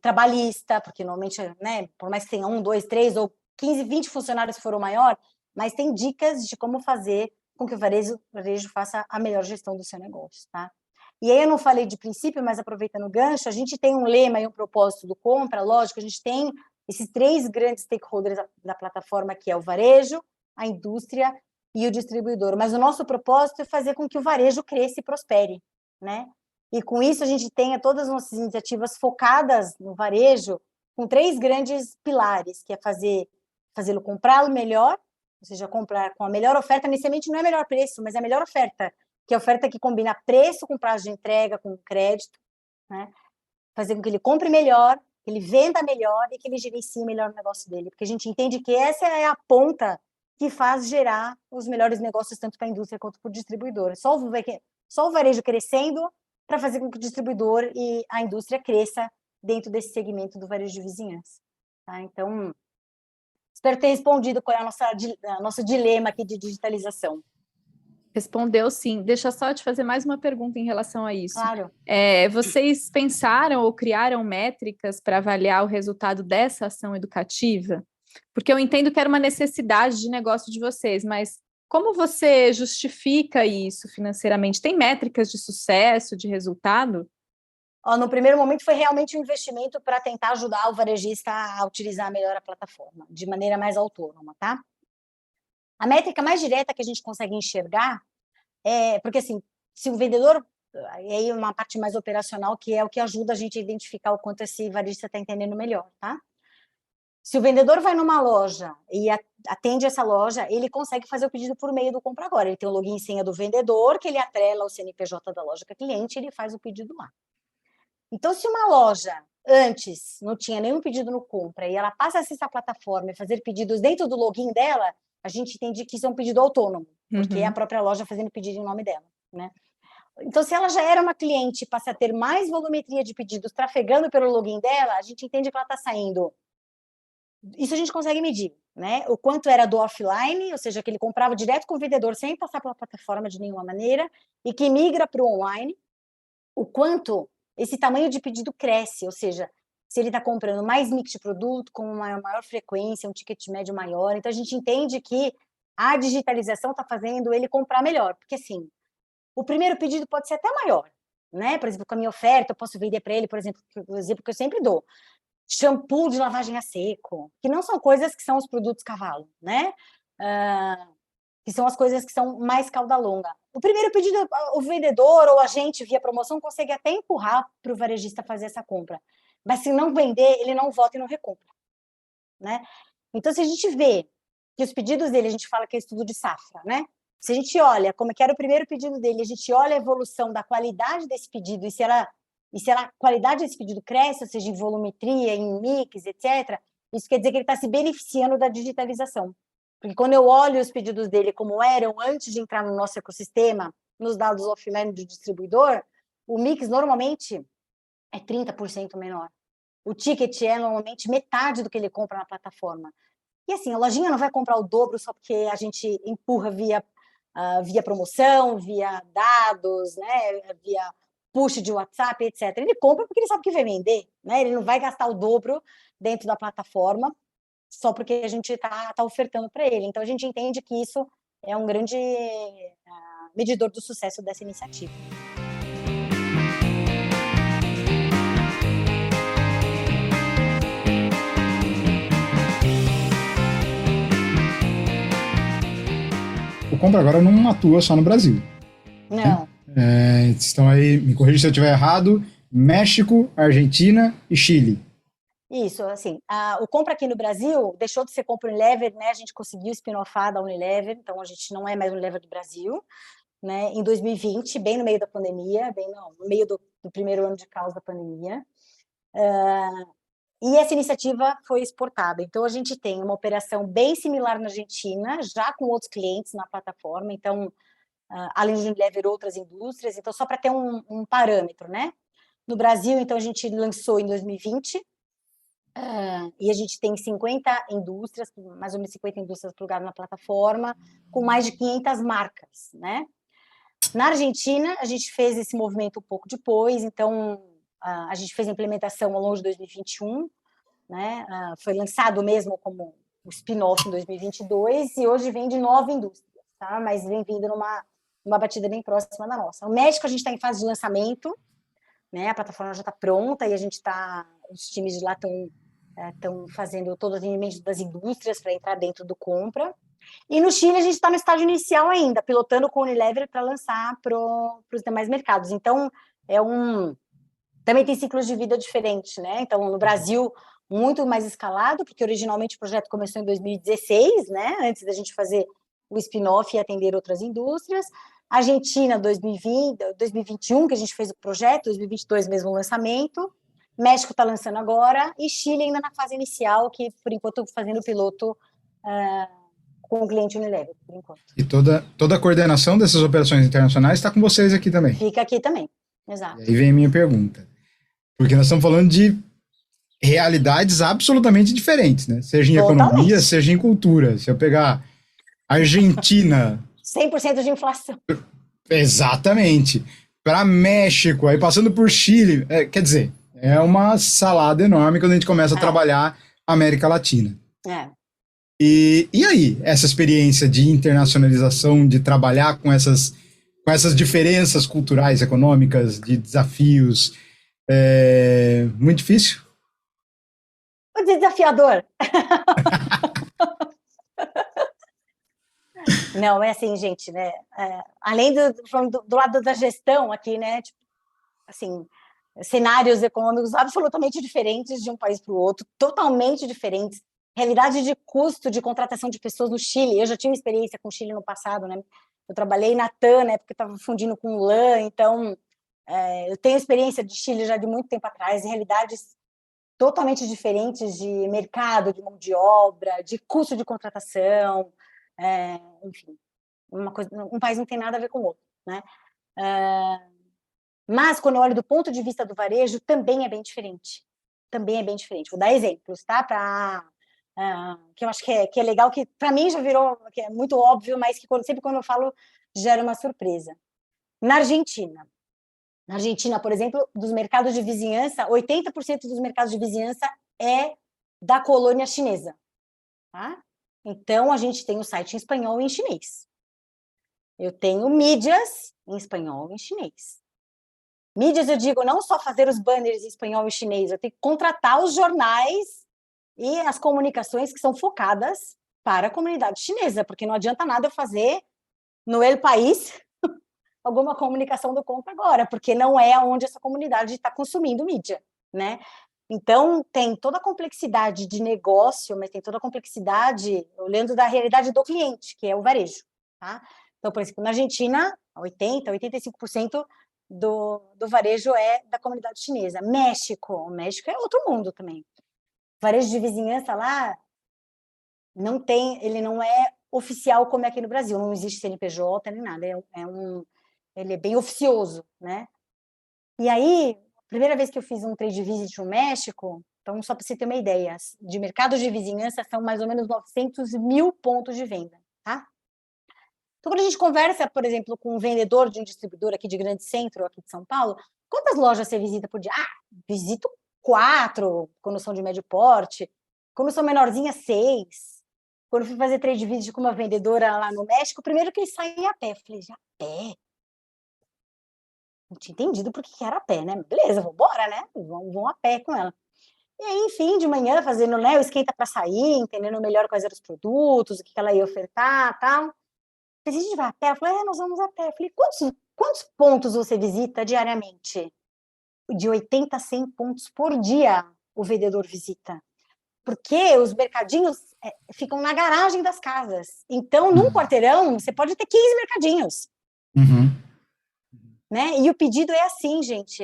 trabalhista, porque normalmente, né, por mais que tenha 1, 2, 3 ou 15, 20 funcionários for o maior, mas tem dicas de como fazer com que o varejo faça a melhor gestão do seu negócio, tá? E aí eu não falei de princípio, mas aproveitando o gancho, a gente tem um lema e um propósito do Compra, lógico, a gente tem esses 3 grandes stakeholders da plataforma, que é o varejo, a indústria e o distribuidor. Mas o nosso propósito é fazer com que o varejo cresça e prospere, né? E com isso a gente tenha todas as nossas iniciativas focadas no varejo com 3 grandes pilares, que é fazê-lo comprá-lo melhor, ou seja, comprar com a melhor oferta. Inicialmente não é melhor preço, mas é a melhor oferta, que é a oferta que combina preço com prazo de entrega, com crédito, né? Fazer com que ele compre melhor, que ele venda melhor e que ele gerencie melhor o negócio dele, porque a gente entende que essa é a ponta que faz gerar os melhores negócios tanto para a indústria quanto para o distribuidor. Só o varejo crescendo para fazer com que o distribuidor e a indústria cresça dentro desse segmento do varejo de vizinhança, tá? Então, espero ter respondido qual é nosso dilema aqui de digitalização. Respondeu sim. Deixa só eu te fazer mais uma pergunta em relação a isso. Claro. Vocês pensaram ou criaram métricas para avaliar o resultado dessa ação educativa? Porque eu entendo que era uma necessidade de negócio de vocês, mas como você justifica isso financeiramente? Tem métricas de sucesso, de resultado? No primeiro momento foi realmente um investimento para tentar ajudar o varejista a utilizar melhor a plataforma, de maneira mais autônoma, tá? A métrica mais direta que a gente consegue enxergar porque assim, se o vendedor, e aí uma parte mais operacional, que é o que ajuda a gente a identificar o quanto esse varejista está entendendo melhor, tá? Se o vendedor vai numa loja e atende essa loja, ele consegue fazer o pedido por meio do Compra Agora. Ele tem o login e senha do vendedor, que ele atrela ao CNPJ da loja que é cliente, e ele faz o pedido lá. Então, se uma loja antes não tinha nenhum pedido no Compra e ela passa a acessar a plataforma e fazer pedidos dentro do login dela, a gente entende que isso é um pedido autônomo, porque é a própria loja fazendo pedido em nome dela, né? Então, se ela já era uma cliente e passa a ter mais volumetria de pedidos trafegando pelo login dela, a gente entende que ela está saindo. Isso a gente consegue medir, né? O quanto era do offline, ou seja, que ele comprava direto com o vendedor sem passar pela plataforma de nenhuma maneira, e que migra para o online, o quanto esse tamanho de pedido cresce, ou seja, se ele está comprando mais mix de produto, com uma maior frequência, um ticket médio maior. Então, a gente entende que a digitalização está fazendo ele comprar melhor, porque assim, o primeiro pedido pode ser até maior, né? Por exemplo, com a minha oferta, eu posso vender para ele, por exemplo, o exemplo que eu sempre dou, shampoo de lavagem a seco, que não são coisas que são os produtos cavalo, né? Que são as coisas que são mais cauda longa. O primeiro pedido, o vendedor ou a gente, via promoção, consegue até empurrar para o varejista fazer essa compra. Mas se não vender, ele não volta e não recompra, né? Então, se a gente vê que os pedidos dele, a gente fala que é estudo de safra, né? Se a gente olha como é que era o primeiro pedido dele, a gente olha a evolução da qualidade desse pedido, e se a qualidade desse pedido cresce, ou seja, em volumetria, em mix, etc., isso quer dizer que ele está se beneficiando da digitalização. Porque quando eu olho os pedidos dele como eram antes de entrar no nosso ecossistema, nos dados offline do distribuidor, o mix normalmente é 30% menor. O ticket é normalmente metade do que ele compra na plataforma. E assim, a lojinha não vai comprar o dobro só porque a gente empurra via promoção, via dados, né, via push de WhatsApp, etc. Ele compra porque ele sabe que vai vender, né? Ele não vai gastar o dobro dentro da plataforma só porque a gente está ofertando para ele. Então, a gente entende que isso é um grande medidor do sucesso dessa iniciativa. O Compra Agora não atua só no Brasil. Não. Né? Estão aí, me corrija se eu estiver errado, México, Argentina e Chile. Isso, assim, o Compra aqui no Brasil deixou de ser Compra Unilever, né? A gente conseguiu spin-offar da Unilever, então a gente não é mais Unilever do Brasil, né? Em 2020, bem no meio da pandemia, no meio do primeiro ano de caos da pandemia. E essa iniciativa foi exportada. Então, a gente tem uma operação bem similar na Argentina, já com outros clientes na plataforma. Então, além de Unilever, outras indústrias. Então, só para ter um parâmetro, né? No Brasil, então, a gente lançou em 2020, e a gente tem 50 indústrias, mais ou menos 50 indústrias plugadas na plataforma, com mais de 500 marcas, né? Na Argentina, a gente fez esse movimento um pouco depois, então a gente fez a implementação ao longo de 2021, né? Foi lançado mesmo como o spin-off em 2022 e hoje vem de 9 indústrias, tá? Mas vem vindo numa batida bem próxima da nossa. O México, a gente está em fase de lançamento, né? A plataforma já está pronta e os times de lá estão fazendo todo o atendimento das indústrias para entrar dentro do Compra. E no Chile, a gente está no estágio inicial ainda, pilotando com o Unilever para lançar para os demais mercados. Então, também tem ciclos de vida diferentes, né? Então, no Brasil, muito mais escalado, porque originalmente o projeto começou em 2016, né? Antes da gente fazer o spin-off e atender outras indústrias. Argentina, 2021, que a gente fez o projeto, 2022 mesmo o lançamento. México está lançando agora, e Chile ainda na fase inicial, que por enquanto estou fazendo o piloto com o cliente Unilever, por enquanto. E toda a coordenação dessas operações internacionais está com vocês aqui também. Fica aqui também, exato. E aí vem a minha pergunta. Porque nós estamos falando de realidades absolutamente diferentes, né? Seja em economia, seja em cultura. Se eu pegar Argentina... 100% de inflação. Exatamente. Para México, aí passando por Chile, quer dizer, é uma salada enorme quando a gente começa a trabalhar a América Latina. E aí, essa experiência de internacionalização, de trabalhar com essas diferenças culturais, econômicas, de desafios, é muito difícil? Desafiador. Não, é assim, gente, né? Além do lado da gestão aqui, né? Tipo, assim, cenários econômicos absolutamente diferentes de um país para o outro, totalmente diferentes. Realidade de custo de contratação de pessoas no Chile. Eu já tive experiência com o Chile no passado, né? Eu trabalhei na TAM, né? Porque estava fundindo com o LAN, então eu tenho experiência de Chile já de muito tempo atrás, realidades totalmente diferentes de mercado, de mão de obra, de custo de contratação, enfim, um país não tem nada a ver com o outro, né? Mas, quando eu olho do ponto de vista do varejo, também é bem diferente. Também é bem diferente. Vou dar exemplos, tá? Que eu acho que é legal, que para mim já virou, que é muito óbvio, mas que sempre quando eu falo, gera uma surpresa. Na Argentina, por exemplo, dos mercados de vizinhança, 80% dos mercados de vizinhança é da colônia chinesa, tá? Então, a gente tem o site em espanhol e em chinês. Eu tenho mídias em espanhol e em chinês. Mídias, eu digo, não só fazer os banners em espanhol e chinês, eu tenho que contratar os jornais e as comunicações que são focadas para a comunidade chinesa, porque não adianta nada eu fazer no El País alguma comunicação do Compra Agora, porque não é onde essa comunidade está consumindo mídia, né? Então, tem toda a complexidade de negócio, mas tem toda a complexidade olhando da realidade do cliente, que é o varejo, tá? Então, por exemplo, na Argentina, 85% do varejo é da comunidade chinesa. O México é outro mundo também. O varejo de vizinhança lá ele não é oficial como é aqui no Brasil, não existe CNPJ nem nada, ele é bem oficioso, né? E aí, primeira vez que eu fiz um trade visit no México, então só para você ter uma ideia, de mercado de vizinhança são mais ou menos 900 mil pontos de venda, tá? Então, quando a gente conversa, por exemplo, com um vendedor de um distribuidor aqui de grande centro, aqui de São Paulo, quantas lojas você visita por dia? Visito 4, quando são de médio porte, quando são menorzinhas, 6. Quando eu fui fazer trade visit com uma vendedora lá no México, primeiro que eles saem a pé. Eu falei, a pé? Não tinha entendido por que era a pé, né? Beleza, vamos embora, né? Vão a pé com ela. E aí, enfim, de manhã, fazendo, né, o esquenta para sair, entendendo melhor quais eram os produtos, o que ela ia ofertar, tal. A gente vai a pé? Ela falou, nós vamos a pé. Eu falei, quantos pontos você visita diariamente? De 80 a 100 pontos por dia o vendedor visita. Porque os mercadinhos ficam na garagem das casas. Então, num quarteirão, você pode ter 15 mercadinhos. Uhum. Né? E o pedido é assim, gente.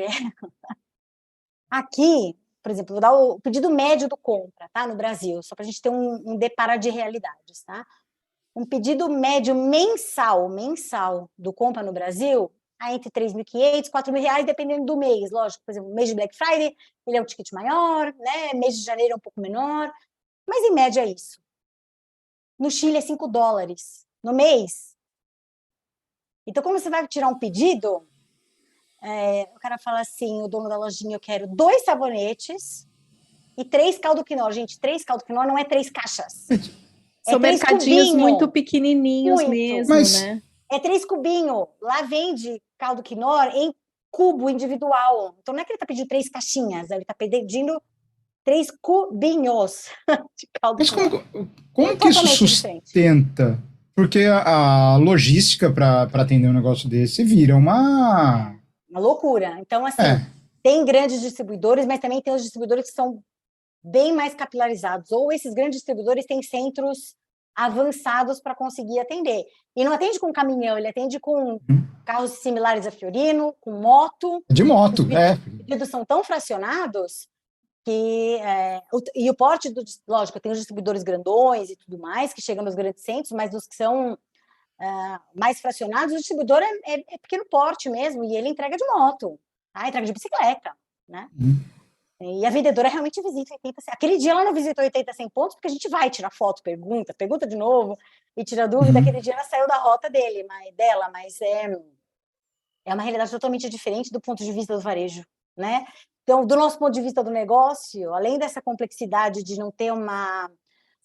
Aqui, por exemplo, vou dar o pedido médio do compra, tá? No Brasil, só para a gente ter um deparo de realidades, tá? Um pedido médio mensal do compra no Brasil, entre R$3.500, R$4.000, dependendo do mês, lógico. Por exemplo, mês de Black Friday, ele é um ticket maior, né? Mês de janeiro é um pouco menor, mas em média é isso. No Chile é $5 no mês. Então, quando você vai tirar um pedido, o cara fala assim, o dono da lojinha, eu quero 2 sabonetes e 3 caldo quinó. Gente, 3 caldo quinó não é 3 caixas. São mercadinhos cubinho, muito pequenininhos mesmo, né? É 3 cubinhos. Lá vende caldo quinó em cubo individual. Então, não é que ele está pedindo 3 caixinhas, ele está pedindo 3 cubinhos de caldo Mas quinó. como que isso sustenta? Porque a logística para atender um negócio desse vira uma loucura. Então, assim, tem grandes distribuidores, mas também tem os distribuidores que são bem mais capilarizados. Ou esses grandes distribuidores têm centros avançados para conseguir atender. E não atende com caminhão, ele atende com carros similares a Fiorino, com moto. De moto, Os pedidos são tão fracionados que... e o porte, lógico, tem os distribuidores grandões e tudo mais, que chegam nos grandes centros, mas os que são mais fracionados, o distribuidor é pequeno porte mesmo, e ele entrega de moto, entrega de bicicleta, né? E a vendedora realmente visita 80, 100. Aquele dia ela não visitou 80, 100 pontos, porque a gente vai tirar foto, pergunta de novo, e tira dúvida. Aquele dia ela saiu da rota dela, mas é uma realidade totalmente diferente do ponto de vista do varejo, né? Então, do nosso ponto de vista do negócio, além dessa complexidade de não ter uma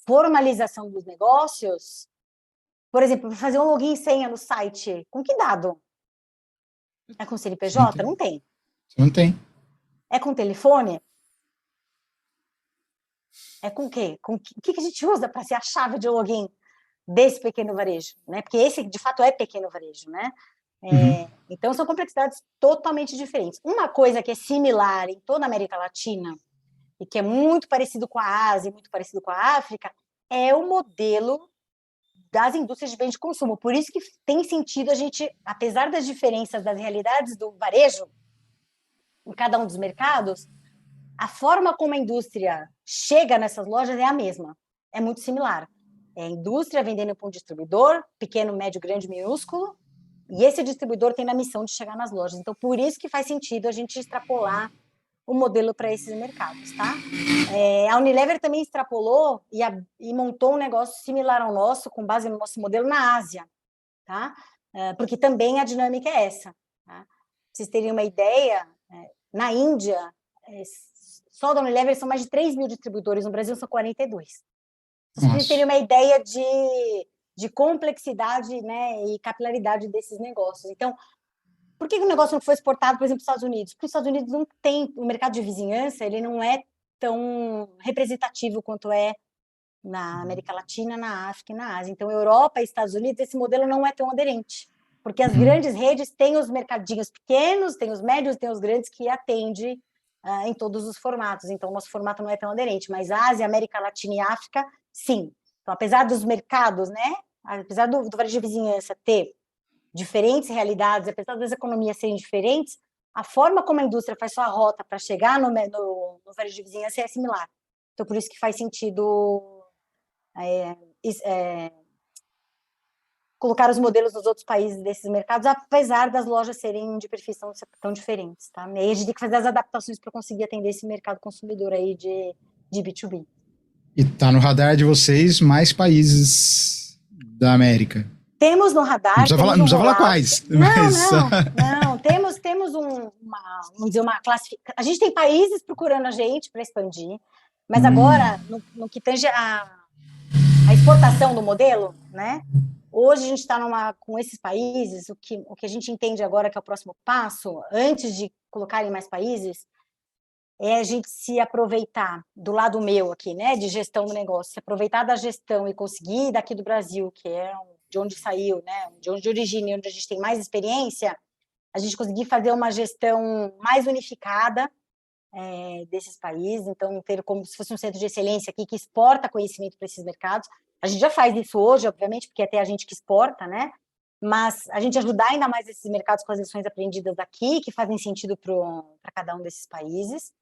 formalização dos negócios, por exemplo, para fazer um login e senha no site, com que dado? É com CNPJ? Não tem. Não tem. É com telefone? É com o quê? O que a gente usa para ser a chave de login desse pequeno varejo, né? Porque esse, de fato, é pequeno varejo, né? Então, são complexidades totalmente diferentes. Uma coisa que é similar em toda a América Latina e que é muito parecido com a Ásia, muito parecido com a África, é o modelo das indústrias de bens de consumo. Por isso que tem sentido a gente, apesar das diferenças das realidades do varejo em cada um dos mercados, a forma como a indústria chega nessas lojas é a mesma, é muito similar. É a indústria vendendo para um distribuidor, pequeno, médio, grande, minúsculo, e esse distribuidor tem a missão de chegar nas lojas. Então, por isso que faz sentido a gente extrapolar o modelo para esses mercados, tá? A Unilever também extrapolou e montou um negócio similar ao nosso, com base no nosso modelo na Ásia, tá? Porque também a dinâmica é essa, tá? Pra vocês terem uma ideia, na Índia, só da Unilever são mais de 3 mil distribuidores, no Brasil são 42. Pra vocês terem uma ideia de complexidade, né, e capilaridade desses negócios. Então, por que o negócio não foi exportado, por exemplo, para os Estados Unidos? Porque os Estados Unidos não tem, o mercado de vizinhança, ele não é tão representativo quanto é na América Latina, na África e na Ásia. Então, Europa e Estados Unidos, esse modelo não é tão aderente, porque as grandes redes têm os mercadinhos pequenos, têm os médios, têm os grandes que atendem em todos os formatos. Então, o nosso formato não é tão aderente, mas Ásia, América Latina e África, sim. Então, apesar dos mercados, né, apesar do varejo de vizinhança ter diferentes realidades, apesar das economias serem diferentes, a forma como a indústria faz sua rota para chegar no varejo de vizinhança é similar. Então, por isso que faz sentido colocar os modelos dos outros países desses mercados, apesar das lojas serem de perfis tão diferentes, tá? E aí a gente tem que fazer as adaptações para conseguir atender esse mercado consumidor aí de B2B. E tá no radar de vocês mais países da América. Temos no radar. Não precisa falar quais. Não. Temos vamos dizer, uma classificação. A gente tem países procurando a gente para expandir, mas agora, no que tange a exportação do modelo, né? Hoje a gente está com esses países, o que a gente entende agora que é o próximo passo, antes de colocar em mais países, é a gente se aproveitar do lado meu aqui, né, de gestão do negócio, se aproveitar da gestão e conseguir daqui do Brasil, que é de onde saiu, né, de onde origina e onde a gente tem mais experiência, a gente conseguir fazer uma gestão mais unificada desses países, então ter como se fosse um centro de excelência aqui que exporta conhecimento para esses mercados. A gente já faz isso hoje, obviamente, porque até a gente que exporta, né? Mas a gente ajudar ainda mais esses mercados com as lições aprendidas daqui, que fazem sentido para cada um desses países.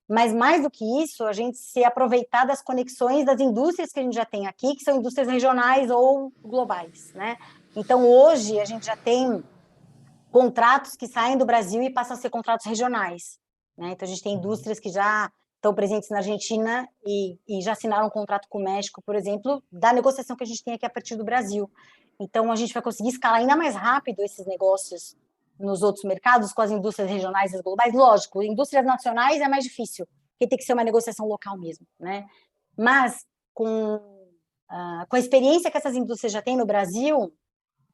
Mas mais do que isso, a gente se aproveitar das conexões das indústrias que a gente já tem aqui, que são indústrias regionais ou globais, né? Então, hoje, a gente já tem contratos que saem do Brasil e passam a ser contratos regionais, né? Então, a gente tem indústrias que já estão presentes na Argentina e já assinaram um contrato com o México, por exemplo, da negociação que a gente tem aqui a partir do Brasil. Então, a gente vai conseguir escalar ainda mais rápido esses negócios nos outros mercados, com as indústrias regionais e globais. Lógico, indústrias nacionais é mais difícil, porque tem que ser uma negociação local mesmo, né? Mas, com a experiência que essas indústrias já têm no Brasil,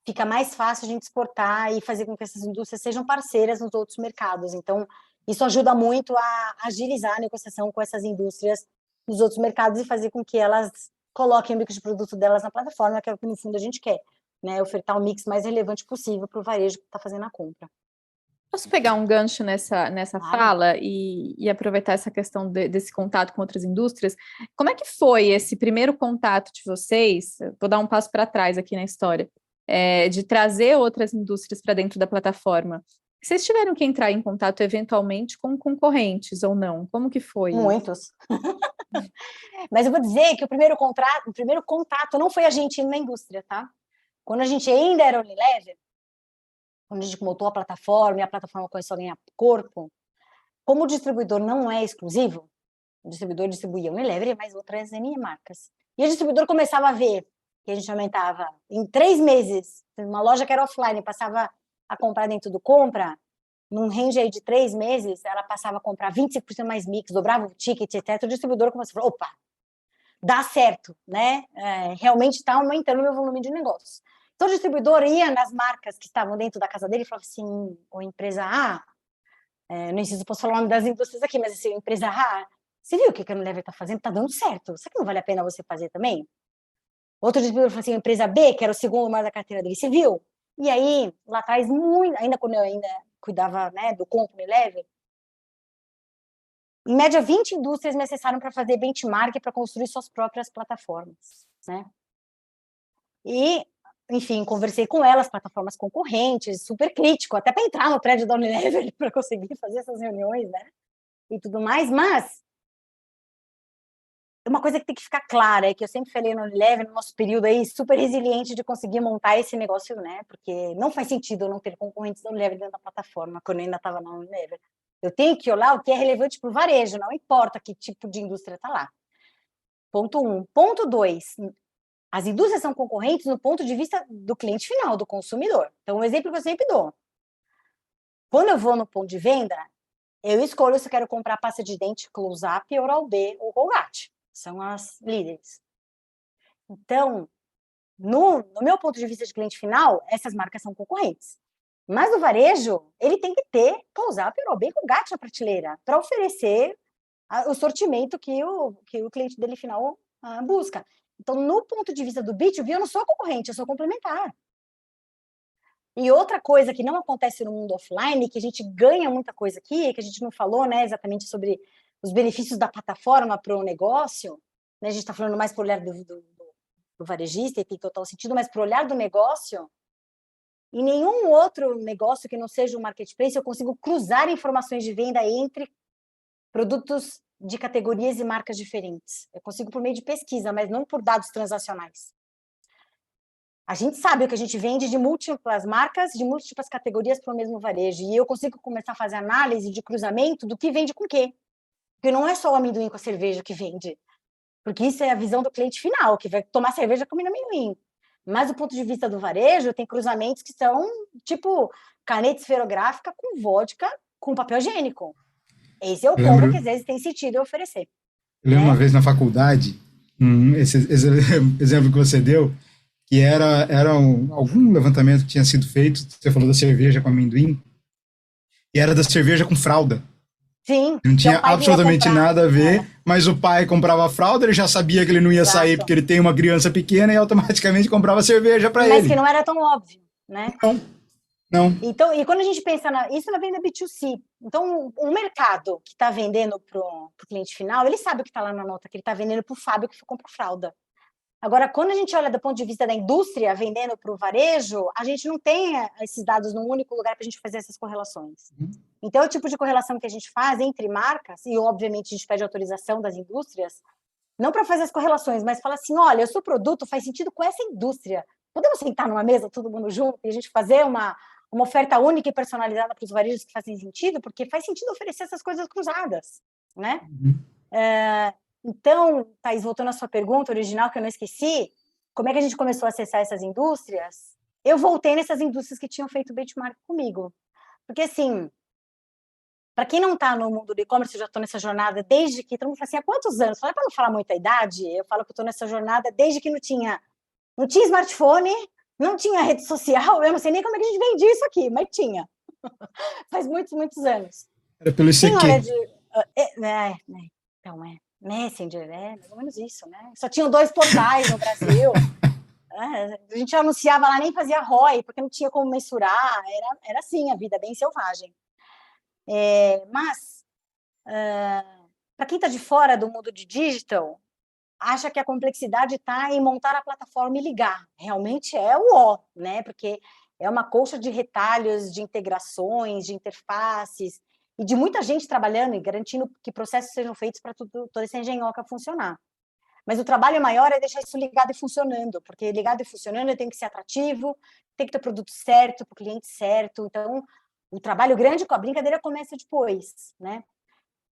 fica mais fácil a gente exportar e fazer com que essas indústrias sejam parceiras nos outros mercados. Então, isso ajuda muito a agilizar a negociação com essas indústrias nos outros mercados e fazer com que elas coloquem o mix de produto delas na plataforma, que é o que, no fundo, a gente quer, né? Ofertar o mix mais relevante possível para o varejo que está fazendo a compra. Posso pegar um gancho nessa Claro. fala e aproveitar essa questão desse contato com outras indústrias? Como é que foi esse primeiro contato de vocês? Vou dar um passo para trás aqui na história, de trazer outras indústrias para dentro da plataforma. Vocês tiveram que entrar em contato eventualmente com concorrentes ou não? Como que foi? Muitos. Mas eu vou dizer que o primeiro contato não foi a gente indo na indústria, tá? Quando a gente ainda era Unilever, quando a gente montou a plataforma e a plataforma começou a ganhar corpo, como o distribuidor não é exclusivo, o distribuidor distribuía Unilever e mais outras N marcas. E o distribuidor começava a ver que a gente aumentava em 3 meses, uma loja que era offline passava a comprar dentro do compra, num range aí de 3 meses, ela passava a comprar 25% mais mix, dobrava o ticket, etc. O distribuidor começou a falar, opa, dá certo, né? Realmente está aumentando o meu volume de negócio. Então, o distribuidor ia nas marcas que estavam dentro da casa dele e falava assim, ou empresa A, não sei se eu posso falar o nome das indústrias aqui, mas assim, empresa A, você viu o que a Unilever está fazendo? Está dando certo. Será que não vale a pena você fazer também? Outro distribuidor falou assim, empresa B, que era o segundo maior da carteira dele, você viu? E aí, lá atrás, ainda quando eu cuidava, né, do compra Unilever, em média, 20 indústrias me acessaram para fazer benchmark para construir suas próprias plataformas, né? E, enfim, conversei com elas, plataformas concorrentes, super crítico, até para entrar no prédio da Unilever para conseguir fazer essas reuniões, né? E tudo mais, mas uma coisa que tem que ficar clara é que eu sempre falei na Unilever, no nosso período aí, super resiliente de conseguir montar esse negócio, né? Porque não faz sentido eu não ter concorrentes da Unilever dentro da plataforma, quando eu ainda estava na Unilever. Eu tenho que olhar o que é relevante para o varejo, não importa que tipo de indústria está lá. Ponto 1. Ponto 2. As indústrias são concorrentes no ponto de vista do cliente final, do consumidor. Então, um exemplo que eu sempre dou. Quando eu vou no ponto de venda, eu escolho se eu quero comprar pasta de dente Close-Up, Oral-B ou Colgate. São as líderes. Então, no meu ponto de vista de cliente final, essas marcas são concorrentes. Mas o varejo, ele tem que ter Close-Up, Oral-B e Colgate na prateleira para oferecer o sortimento que o cliente dele final busca. Então, no ponto de vista do B2B, eu não sou concorrente, eu sou complementar. E outra coisa que não acontece no mundo offline, que a gente ganha muita coisa aqui, que a gente não falou, né, exatamente sobre os benefícios da plataforma para o negócio, né, a gente está falando mais para o olhar do varejista, e tem total sentido, mas para o olhar do negócio, em nenhum outro negócio que não seja um marketplace, eu consigo cruzar informações de venda entre produtos de categorias e marcas diferentes. Eu consigo por meio de pesquisa, mas não por dados transacionais. A gente sabe o que a gente vende de múltiplas marcas, de múltiplas categorias para o mesmo varejo. E eu consigo começar a fazer análise de cruzamento do que vende com o quê. Porque não é só o amendoim com a cerveja que vende. Porque isso é a visão do cliente final, que vai tomar cerveja comendo amendoim. Mas do ponto de vista do varejo, tem cruzamentos que são tipo caneta esferográfica com vodka com papel higiênico. Esse é o combo que às vezes tem sentido oferecer. Eu lembro uma vez na faculdade, esse exemplo que você deu, que era algum levantamento que tinha sido feito, você falou da cerveja com amendoim, e era da cerveja com fralda. Sim. Não tinha absolutamente nada a ver, mas o pai comprava fralda, ele já sabia que ele não ia sair porque ele tem uma criança pequena e automaticamente comprava cerveja para ele. Mas que não era tão óbvio, né? Não. Então, e quando a gente pensa isso na venda B2C, então um mercado que está vendendo para o cliente final, ele sabe o que está lá na nota, que ele está vendendo para o Fábio que compra fralda. Agora, quando a gente olha do ponto de vista da indústria vendendo para o varejo, a gente não tem esses dados num único lugar para a gente fazer essas correlações. Então, é o tipo de correlação que a gente faz entre marcas, e obviamente a gente pede autorização das indústrias, não para fazer as correlações, mas fala assim, olha, o seu produto faz sentido com essa indústria. Podemos sentar numa mesa, todo mundo junto, e a gente fazer uma oferta única e personalizada para os varejos que fazem sentido, porque faz sentido oferecer essas coisas cruzadas, né? Então, Thaís, voltando à sua pergunta original, que eu não esqueci, como é que a gente começou a acessar essas indústrias? Eu voltei nessas indústrias que tinham feito benchmark comigo. Porque, assim, para quem não está no mundo do e-commerce, eu já estou nessa jornada desde que... Todo mundo fala assim, há quantos anos? Fala para não falar muita idade, eu falo que estou nessa jornada desde que não tinha smartphone, não tinha rede social, eu não sei nem como é que a gente vendia isso aqui, mas tinha. Faz muitos, muitos anos. Era pelo ICQ. Então, Messenger, mais ou menos isso, né? Só tinham 2 portais no Brasil. A gente anunciava lá, nem fazia ROI, porque não tinha como mensurar. Era assim, a vida bem selvagem. Mas, para quem está de fora do mundo de digital, acha que a complexidade está em montar a plataforma e ligar. Realmente é o ó, né? Porque é uma colcha de retalhos, de integrações, de interfaces, e de muita gente trabalhando e garantindo que processos sejam feitos para toda essa engenhoca funcionar. Mas o trabalho maior é deixar isso ligado e funcionando, porque ligado e funcionando tem que ser atrativo, tem que ter o produto certo, para o cliente certo. Então, o trabalho grande com a brincadeira começa depois, né?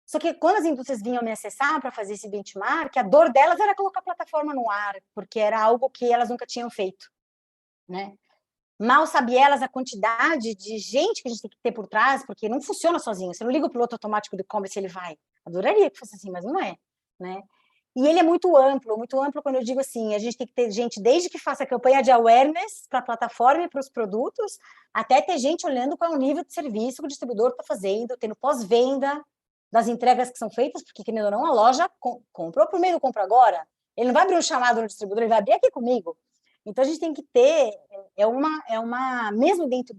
Só que quando as indústrias vinham me acessar para fazer esse benchmark, a dor delas era colocar a plataforma no ar, porque era algo que elas nunca tinham feito, né? Mal sabia elas a quantidade de gente que a gente tem que ter por trás, porque não funciona sozinho. Você não liga o piloto automático do e-commerce, ele vai. Adoraria que fosse assim, mas não é, né? E ele é muito amplo quando eu digo assim, a gente tem que ter gente desde que faça a campanha de awareness para a plataforma e para os produtos, até ter gente olhando qual é o nível de serviço que o distribuidor está fazendo, tendo pós-venda das entregas que são feitas, porque, querendo ou não, a loja comprou por meio do compra agora. Ele não vai abrir um chamado no distribuidor, ele vai abrir aqui comigo. Então, a gente tem que ter, mesmo dentro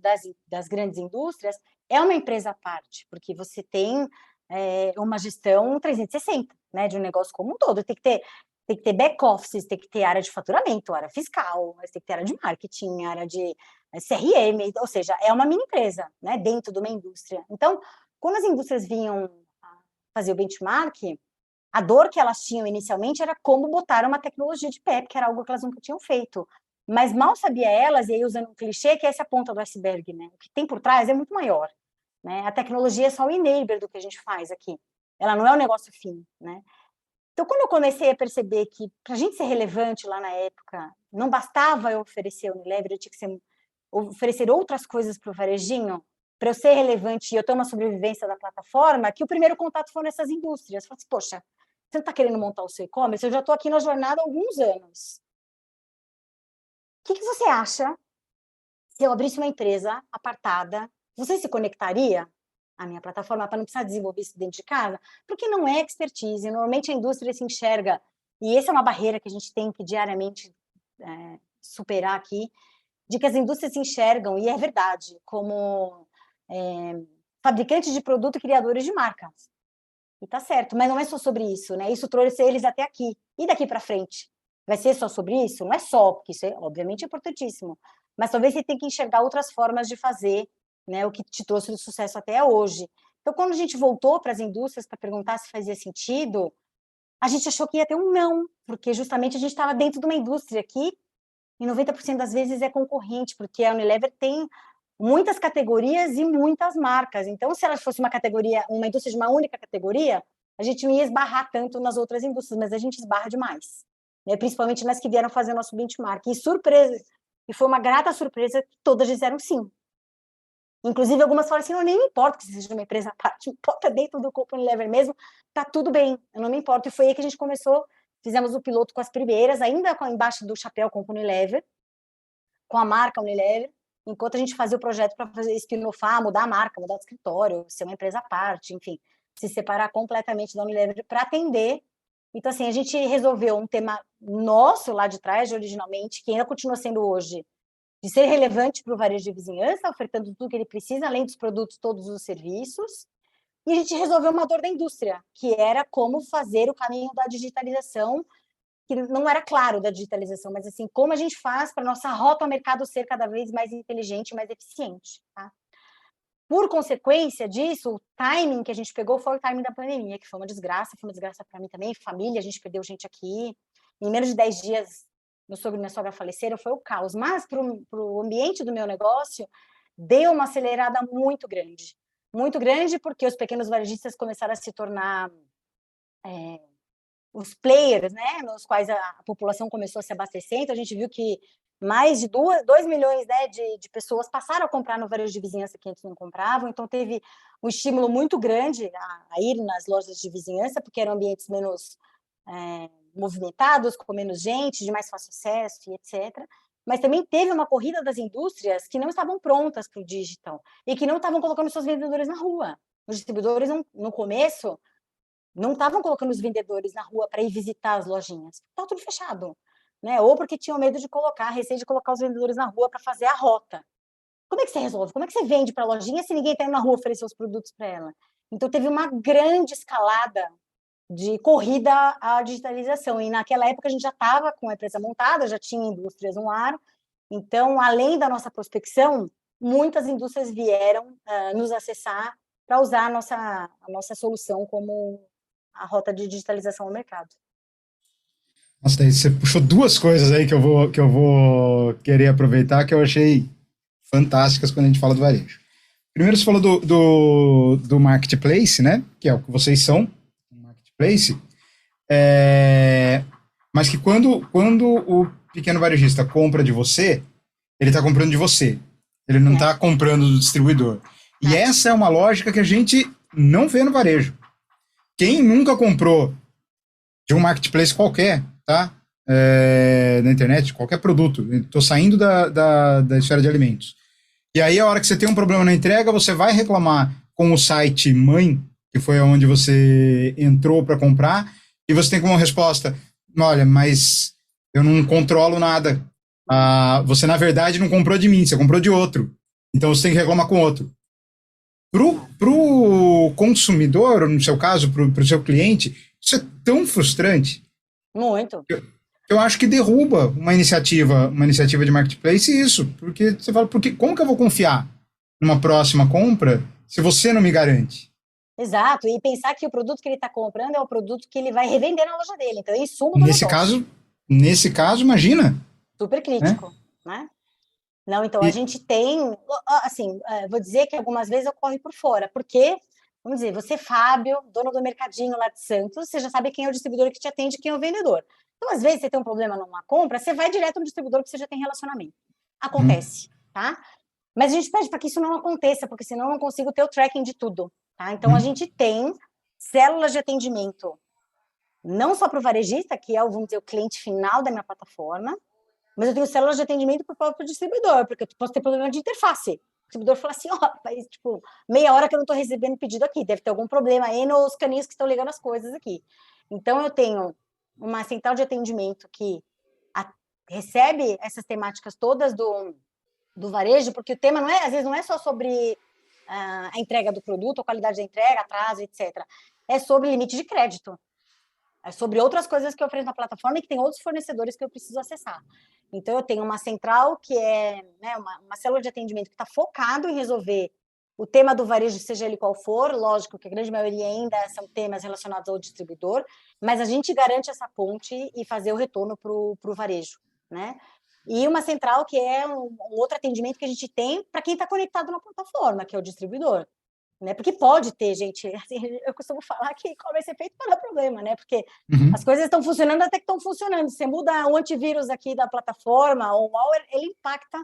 das grandes indústrias, é uma empresa à parte, porque você tem uma gestão 360, né, de um negócio como um todo. Tem que ter back-offices, tem que ter área de faturamento, área fiscal, mas tem que ter área de marketing, área de CRM, ou seja, é uma mini empresa, né, dentro de uma indústria. Então, quando as indústrias vinham fazer o benchmark, a dor que elas tinham inicialmente era como botar uma tecnologia de pé, que era algo que elas nunca tinham feito. Mas mal sabia elas, e aí usando um clichê, que é essa ponta do iceberg, né? O que tem por trás é muito maior, né? A tecnologia é só o enabler do que a gente faz aqui. Ela não é o negócio fim, né? Então, quando eu comecei a perceber que, para a gente ser relevante lá na época, não bastava eu oferecer o Unilever, eu tinha que oferecer outras coisas para o varejinho, para eu ser relevante e eu ter uma sobrevivência da plataforma, que o primeiro contato foi nessas indústrias. Eu falei assim, poxa, você não está querendo montar o seu e-commerce? Eu já estou aqui na jornada há alguns anos. O que você acha se eu abrisse uma empresa apartada? Você se conectaria à minha plataforma para não precisar desenvolver isso dentro de casa? Porque não é expertise. Normalmente a indústria se enxerga, e essa é uma barreira que a gente tem que diariamente superar aqui, de que as indústrias se enxergam, e é verdade, como fabricantes de produto e criadores de marcas. E tá certo, mas não é só sobre isso, né? Isso trouxe eles até aqui. E daqui para frente? Vai ser só sobre isso? Não é só, porque isso obviamente é importantíssimo. Mas talvez você tenha que enxergar outras formas de fazer, né? O que te trouxe do sucesso até hoje. Então, quando a gente voltou para as indústrias para perguntar se fazia sentido, a gente achou que ia ter um não, porque justamente a gente estava dentro de uma indústria que e 90% das vezes é concorrente, porque a Unilever tem muitas categorias e muitas marcas. Então, se ela fosse uma categoria, uma indústria de uma única categoria, a gente não ia esbarrar tanto nas outras indústrias, mas a gente esbarra demais, né? Principalmente nas que vieram fazer o nosso benchmark. E foi uma grata surpresa que todas disseram sim. Inclusive, algumas falaram assim, não, nem me importa que seja uma empresa à parte, importa dentro do grupo Unilever mesmo, tá tudo bem, eu não me importo. E foi aí que a gente começou, fizemos o piloto com as primeiras, ainda embaixo do chapéu com o Unilever, com a marca Unilever, enquanto a gente fazia o projeto para fazer spin-offar, mudar a marca, mudar o escritório, ser uma empresa à parte, enfim, se separar completamente da Unilever para atender. Então, assim, a gente resolveu um tema nosso lá de trás, originalmente, que ainda continua sendo hoje, de ser relevante para o varejo de vizinhança, ofertando tudo que ele precisa, além dos produtos, todos os serviços. E a gente resolveu uma dor da indústria, que era como fazer o caminho da digitalização, que não era claro da digitalização, mas assim, como a gente faz para a nossa rota ao mercado ser cada vez mais inteligente, mais eficiente, tá? Por consequência disso, o timing que a gente pegou foi o timing da pandemia, que foi uma desgraça para mim também, família, a gente perdeu gente aqui, em menos de 10 dias, meu sogro e minha sogra faleceram, foi o caos, mas para o ambiente do meu negócio, deu uma acelerada muito grande, porque os pequenos varejistas começaram a se tornar os players, né, nos quais a população começou a se abastecer, então a gente viu que mais de 2 milhões, né, de pessoas passaram a comprar no varejo de vizinhança que antes não compravam, então teve um estímulo muito grande a ir nas lojas de vizinhança, porque eram ambientes menos movimentados, com menos gente, de mais fácil acesso, e etc. Mas também teve uma corrida das indústrias que não estavam prontas para o digital e que não estavam colocando seus vendedores na rua. Os distribuidores, no começo, não estavam colocando os vendedores na rua para ir visitar as lojinhas. Estava tudo fechado, né? Ou porque tinham medo de colocar, receio de colocar os vendedores na rua para fazer a rota. Como é que você resolve? Como é que você vende para a lojinha se ninguém está indo na rua oferecer os produtos para ela? Então, teve uma grande escalada de corrida à digitalização. E naquela época a gente já estava com a empresa montada, já tinha indústrias no ar. Então, além da nossa prospecção, muitas indústrias vieram nos acessar para usar a nossa solução como a rota de digitalização no mercado. Nossa, daí você puxou duas coisas aí que eu vou querer aproveitar, que eu achei fantásticas quando a gente fala do varejo. Primeiro, você falou do marketplace, né? Que é o que vocês são, um marketplace. Mas que quando o pequeno varejista compra de você, ele está comprando de você. Ele não está comprando do distribuidor. E essa é uma lógica que a gente não vê no varejo. Quem nunca comprou de um marketplace qualquer, tá? Na internet, qualquer produto. Estou saindo da esfera de alimentos. E aí, a hora que você tem um problema na entrega, você vai reclamar com o site mãe, que foi onde você entrou para comprar, e você tem como resposta, olha, mas eu não controlo nada. Você, na verdade, não comprou de mim, você comprou de outro. Então, você tem que reclamar com outro. Pro consumidor, no seu caso, pro seu cliente, isso é tão frustrante. Muito. Eu acho que derruba uma iniciativa de marketplace isso, porque você fala, como que eu vou confiar numa próxima compra se você não me garante? Exato, e pensar que o produto que ele está comprando é o produto que ele vai revender na loja dele, então é insumo do Nesse caso, imagina. Super crítico, né? Não, então a gente tem, assim, vou dizer que algumas vezes ocorre por fora, porque, vamos dizer, você, Fábio, dono do mercadinho lá de Santos, você já sabe quem é o distribuidor que te atende, quem é o vendedor. Então, às vezes, você tem um problema numa compra, você vai direto no distribuidor que você já tem relacionamento. Acontece, tá? Mas a gente pede para que isso não aconteça, porque senão eu não consigo ter o tracking de tudo, tá? Então, a gente tem células de atendimento, não só para o varejista, que é, vamos dizer, o cliente final da minha plataforma, mas eu tenho células de atendimento para o próprio distribuidor, porque eu posso ter problema de interface. O distribuidor fala assim, faz tipo meia hora que eu não estou recebendo pedido aqui, deve ter algum problema aí nos caninhos que estão ligando as coisas aqui. Então, eu tenho uma central de atendimento que recebe essas temáticas todas do varejo, porque o tema às vezes não é só sobre a entrega do produto, a qualidade da entrega, atraso, etc. É sobre limite de crédito. É sobre outras coisas que eu ofereço na plataforma e que tem outros fornecedores que eu preciso acessar. Então, eu tenho uma central que é, né, uma célula de atendimento que está focado em resolver o tema do varejo, seja ele qual for. Lógico que a grande maioria ainda são temas relacionados ao distribuidor, mas a gente garante essa ponte e fazer o retorno para o varejo, né? e uma central que é um outro atendimento que a gente tem para quem está conectado na plataforma, que é o distribuidor. Né? Porque pode ter, gente, assim, eu costumo falar que e-commerce é feito para dar problema, né? Porque as coisas estão funcionando até que estão funcionando. Você muda o antivírus aqui da plataforma, ou o malware, ele impacta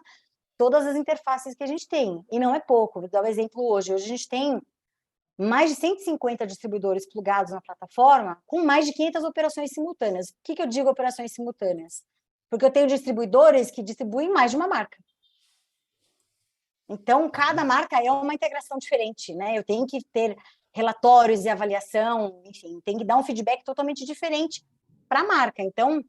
todas as interfaces que a gente tem. E não é pouco. Vou dar um exemplo hoje. Hoje a gente tem mais de 150 distribuidores plugados na plataforma, com mais de 500 operações simultâneas. O que eu digo operações simultâneas? Porque eu tenho distribuidores que distribuem mais de uma marca. Então, cada marca é uma integração diferente, né? Eu tenho que ter relatórios e avaliação, enfim, tem que dar um feedback totalmente diferente para a marca. Então,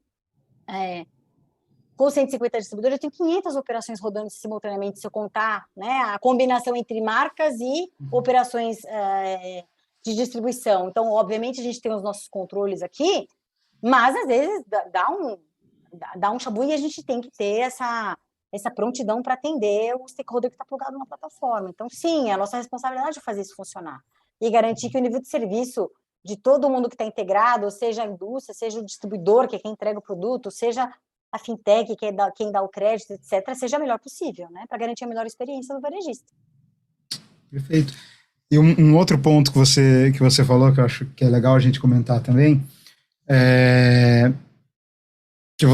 com 150 distribuidores, eu tenho 500 operações rodando simultaneamente, se eu contar, né, a combinação entre marcas e operações de distribuição. Então, obviamente, a gente tem os nossos controles aqui, mas, às vezes, dá um chabu e a gente tem que ter essa prontidão para atender o stakeholder que está plugado na plataforma. Então, sim, é a nossa responsabilidade fazer isso funcionar e garantir que o nível de serviço de todo mundo que está integrado, seja a indústria, seja o distribuidor, que é quem entrega o produto, seja a fintech, que é quem dá o crédito, etc., seja a melhor possível, né, para garantir a melhor experiência do varejista. Perfeito. E um outro ponto que você falou, que eu acho que é legal a gente comentar também, é que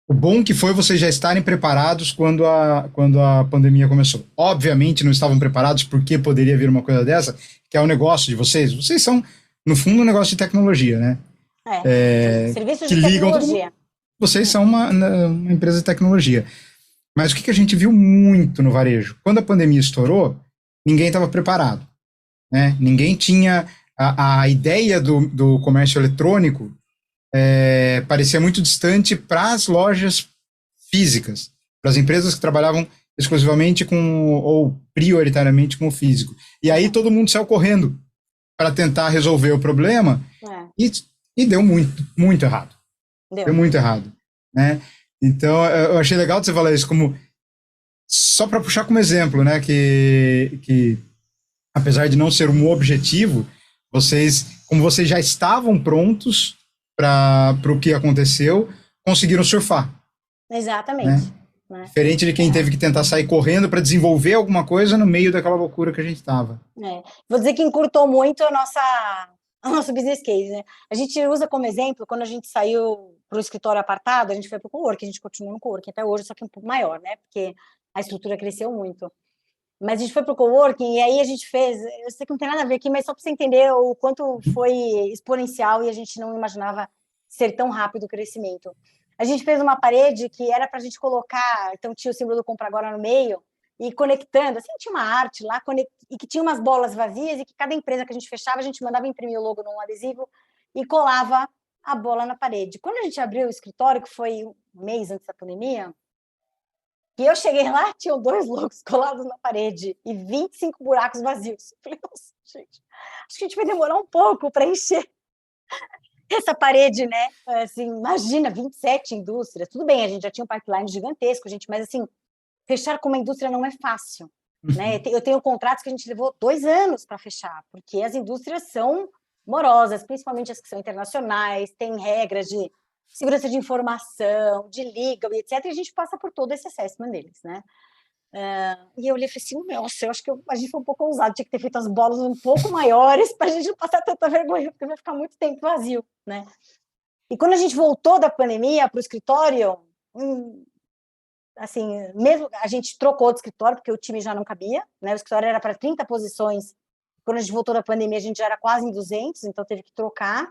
o bom que foi vocês já estarem preparados quando a pandemia começou. Obviamente não estavam preparados porque poderia vir uma coisa dessa, que é o negócio de vocês. Vocês são, no fundo, um negócio de tecnologia, né? Serviços que de ligam tecnologia. Vocês são uma empresa de tecnologia. Mas o que a gente viu muito no varejo? Quando a pandemia estourou, ninguém estava preparado, né? Ninguém tinha a ideia do comércio eletrônico, parecia muito distante para as lojas físicas, para as empresas que trabalhavam exclusivamente ou prioritariamente com o físico. E aí todo mundo saiu correndo para tentar resolver o problema e deu muito errado. Deu muito errado, né? Então, eu achei legal você falar isso como só para puxar como exemplo, né? Que apesar de não ser um objetivo, como vocês já estavam prontos para o que aconteceu, conseguiram surfar. Exatamente. Né? Diferente de quem teve que tentar sair correndo para desenvolver alguma coisa no meio daquela loucura que a gente estava. Vou dizer que encurtou muito o nosso business case, né? A gente usa como exemplo, quando a gente saiu para o escritório apartado, a gente foi para o coworking, a gente continua no coworking até hoje, só que um pouco maior, né? Porque a estrutura cresceu muito. Mas a gente foi para o coworking e aí a gente fez, eu sei que não tem nada a ver aqui, mas só para você entender o quanto foi exponencial e a gente não imaginava ser tão rápido o crescimento. A gente fez uma parede que era para a gente colocar, então tinha o símbolo do Compra Agora no meio, e conectando, assim, tinha uma arte lá, e que tinha umas bolas vazias, e que cada empresa que a gente fechava, a gente mandava imprimir o logo num adesivo e colava a bola na parede. Quando a gente abriu o escritório, que foi um mês antes da pandemia, que eu cheguei lá, tinham 2 logos colados na parede e 25 buracos vazios. Eu falei, nossa, gente, acho que a gente vai demorar um pouco para encher essa parede, né? Assim, imagina, 27 indústrias. Tudo bem, a gente já tinha um pipeline gigantesco, gente, mas assim, fechar com uma indústria não é fácil, né? Eu tenho contratos que a gente levou 2 anos para fechar, porque as indústrias são morosas, principalmente as que são internacionais, tem regras de segurança de informação, de legal, etc. E a gente passa por todo esse assessment deles, né? E eu olhei e falei assim, nossa, eu acho que a gente foi um pouco ousado, tinha que ter feito as bolas um pouco maiores para a gente não passar tanta vergonha, porque vai ficar muito tempo vazio, né? E quando a gente voltou da pandemia para o escritório, assim, mesmo a gente trocou de escritório, porque o time já não cabia, né? O escritório era para 30 posições, quando a gente voltou da pandemia, a gente já era quase em 200, então teve que trocar.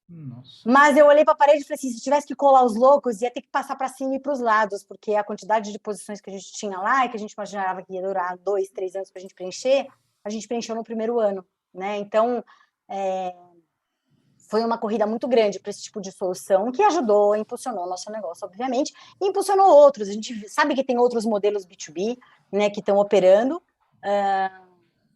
Nossa. Mas eu olhei para a parede e falei assim, se tivesse que colar os logos, ia ter que passar para cima e para os lados, porque a quantidade de posições que a gente tinha lá e que a gente imaginava que ia durar 2, 3 anos para a gente preencher, a gente preencheu no primeiro ano, né? Então, foi uma corrida muito grande para esse tipo de solução, que ajudou, impulsionou o nosso negócio, obviamente, e impulsionou outros. A gente sabe que tem outros modelos B2B, né, que estão operando,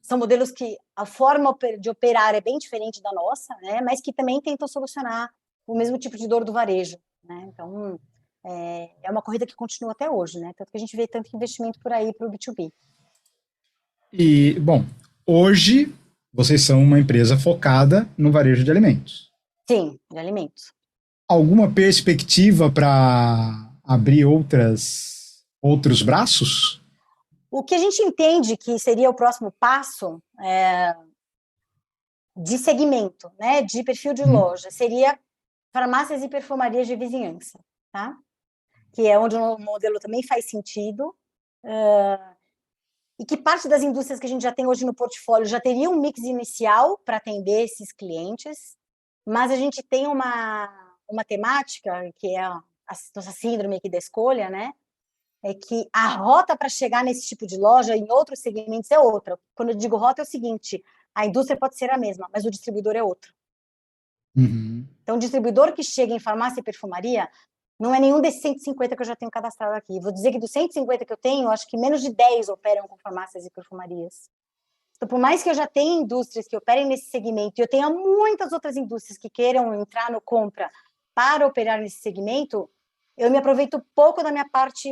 são modelos que a forma de operar é bem diferente da nossa, né, mas que também tentam solucionar o mesmo tipo de dor do varejo, né? Então, é uma corrida que continua até hoje, né? Tanto que a gente vê tanto investimento por aí para o B2B. E, bom, hoje vocês são uma empresa focada no varejo de alimentos. Sim, de alimentos. alguma perspectiva para abrir outros braços? O que a gente entende que seria o próximo passo de segmento, né, de perfil de loja, seria farmácias e perfumarias de vizinhança, tá? Que é onde o modelo também faz sentido, e que parte das indústrias que a gente já tem hoje no portfólio já teria um mix inicial para atender esses clientes, mas a gente tem uma temática, que é a nossa síndrome aqui da escolha, né? É que a rota para chegar nesse tipo de loja em outros segmentos é outra. Quando eu digo rota, é o seguinte, a indústria pode ser a mesma, mas o distribuidor é outro. Uhum. Então, o distribuidor que chega em farmácia e perfumaria não é nenhum desses 150 que eu já tenho cadastrado aqui. Vou dizer que dos 150 que eu tenho, acho que menos de 10 operam com farmácias e perfumarias. Então, por mais que eu já tenha indústrias que operem nesse segmento, e eu tenha muitas outras indústrias que queiram entrar no compra para operar nesse segmento, eu me aproveito pouco da minha parte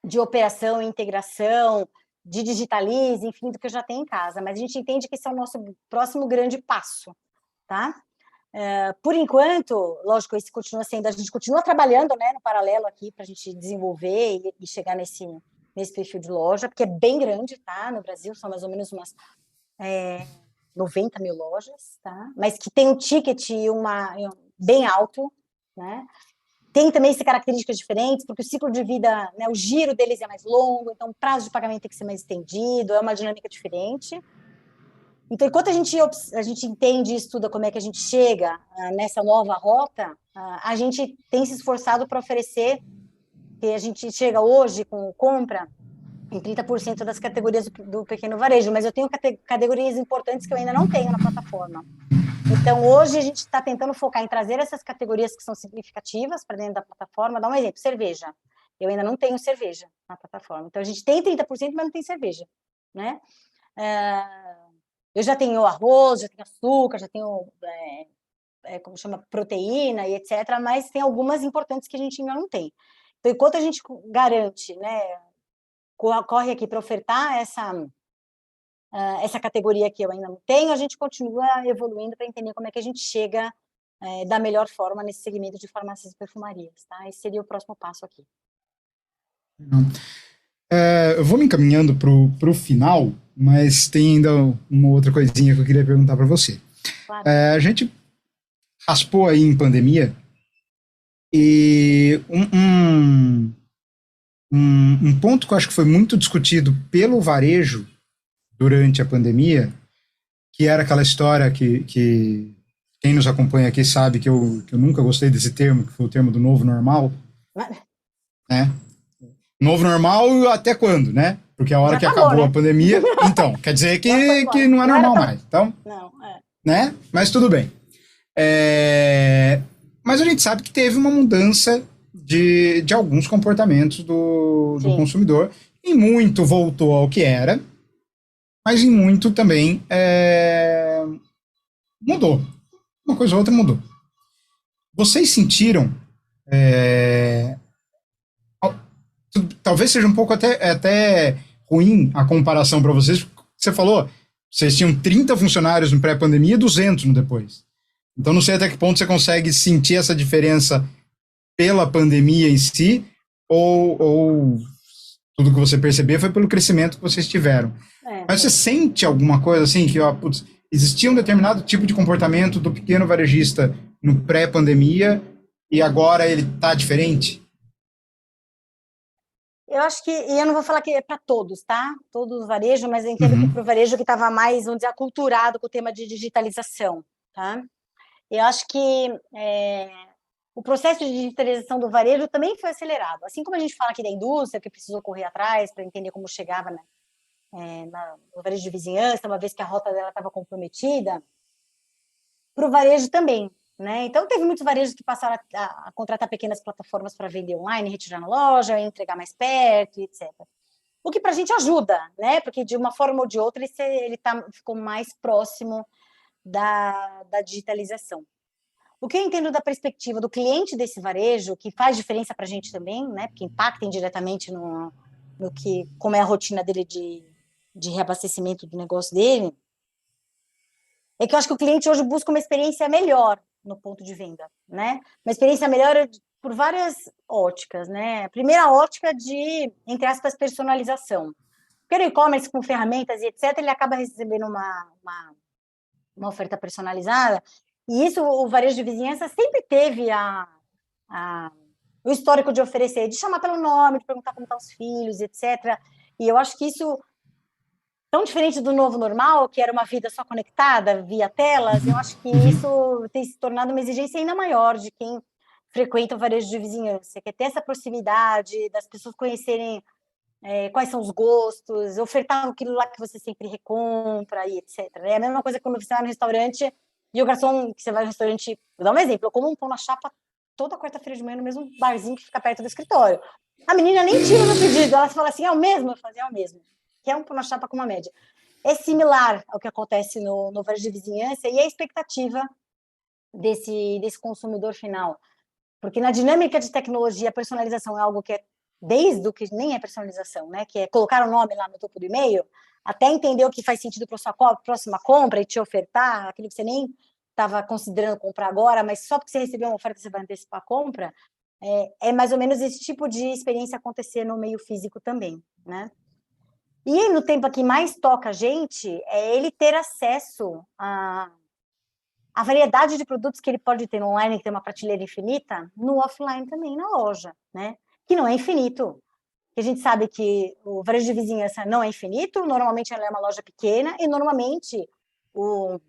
de operação, integração, de digitalize, enfim, do que eu já tenho em casa. Mas a gente entende que esse é o nosso próximo grande passo, tá? Por enquanto, lógico, esse continua sendo, a gente continua trabalhando, né, no paralelo aqui para a gente desenvolver e chegar nesse perfil de loja, porque é bem grande, tá? No Brasil são mais ou menos umas 90 mil lojas, tá? Mas que tem um ticket bem alto, né? Tem também características diferentes, porque o ciclo de vida, né, o giro deles é mais longo, então o prazo de pagamento tem que ser mais estendido, é uma dinâmica diferente. Então, enquanto a gente entende e estuda como é que a gente chega nessa nova rota, a gente tem se esforçado para oferecer, que a gente chega hoje com compra em 30% das categorias do pequeno varejo, mas eu tenho categorias importantes que eu ainda não tenho na plataforma. Então, hoje a gente está tentando focar em trazer essas categorias que são significativas para dentro da plataforma. Dá um exemplo, cerveja. Eu ainda não tenho cerveja na plataforma. Então, a gente tem 30%, mas não tem cerveja, né? Eu já tenho arroz, já tenho açúcar, já tenho, como chama, proteína e etc., mas tem algumas importantes que a gente ainda não tem. Então, enquanto a gente garante, né, corre aqui para ofertar essa categoria que eu ainda não tenho, a gente continua evoluindo para entender como é que a gente chega da melhor forma nesse segmento de farmácias e perfumarias, tá? Esse seria o próximo passo aqui. Eu vou me encaminhando para o final, mas tem ainda uma outra coisinha que eu queria perguntar para você. Claro. A gente raspou aí em pandemia e um ponto que eu acho que foi muito discutido pelo varejo durante a pandemia, que era aquela história que quem nos acompanha aqui sabe que eu nunca gostei desse termo, que foi o termo do novo normal, né? Novo normal até quando, né? Porque a hora que acabou, né, a pandemia, então, quer dizer que não é normal mais. Então, não, né? Mas tudo bem. Mas a gente sabe que teve uma mudança de alguns comportamentos do consumidor, e muito voltou ao que era, mas em muito também mudou. Uma coisa ou outra mudou. Vocês sentiram, talvez seja um pouco até ruim a comparação para vocês, porque você falou, vocês tinham 30 funcionários no pré-pandemia e 200 no depois. Então não sei até que ponto você consegue sentir essa diferença pela pandemia em si, ou tudo que você percebeu foi pelo crescimento que vocês tiveram. Mas você sente alguma coisa assim, que existia um determinado tipo de comportamento do pequeno varejista no pré-pandemia e agora ele está diferente? Eu acho que, e eu não vou falar que é para todos, tá? Todos os varejos, mas eu entendo que para o varejo que estava mais, vamos dizer, aculturado com o tema de digitalização, tá? Eu acho que o processo de digitalização do varejo também foi acelerado. Assim como a gente fala aqui da indústria, que precisou correr atrás para entender como chegava, né, no varejo de vizinhança, uma vez que a rota dela estava comprometida, para o varejo também, né? Então, teve muitos varejos que passaram a contratar pequenas plataformas para vender online, retirar na loja, entregar mais perto, etc. O que para a gente ajuda, né? Porque de uma forma ou de outra ele ficou mais próximo da digitalização. O que eu entendo da perspectiva do cliente desse varejo, que faz diferença para a gente também, né? Porque impacta indiretamente como é a rotina dele de reabastecimento do negócio dele, é que eu acho que o cliente hoje busca uma experiência melhor, no ponto de venda, né? Uma experiência melhor por várias óticas, né? A primeira ótica de, entre aspas, personalização. Porque o e-commerce com ferramentas e etc., ele acaba recebendo uma oferta personalizada, e isso o varejo de vizinhança sempre teve o histórico de oferecer, de chamar pelo nome, de perguntar como estão os filhos, etc. E eu acho que isso, tão diferente do novo normal, que era uma vida só conectada via telas, eu acho que isso tem se tornado uma exigência ainda maior de quem frequenta o varejo de vizinhança, que é ter essa proximidade, das pessoas conhecerem quais são os gostos, ofertar aquilo lá que você sempre recompra e etc. É a mesma coisa que quando você vai no restaurante e o garçom, que você vai no restaurante, vou dar um exemplo, eu como um pão na chapa toda quarta-feira de manhã no mesmo barzinho que fica perto do escritório. A menina nem tira no pedido, ela fala assim, é o mesmo? Eu falo, é o mesmo. Que é um pão na chapa com uma média. É similar ao que acontece no varejo de vizinhança e a expectativa desse consumidor final. Porque na dinâmica de tecnologia, a personalização é algo que é desde o que nem é personalização, né? Que é colocar o nome lá no topo do e-mail, até entender o que faz sentido para a sua próxima compra e te ofertar aquilo que você nem estava considerando comprar agora, mas só porque você recebeu uma oferta você vai antecipar a compra, é mais ou menos esse tipo de experiência acontecer no meio físico também, né? E no tempo que mais toca a gente é ele ter acesso a variedade de produtos que ele pode ter no online, que tem uma prateleira infinita, no offline também, na loja, né? Que não é infinito. A gente sabe que o varejo de vizinhança não é infinito, normalmente ela é uma loja pequena e normalmente o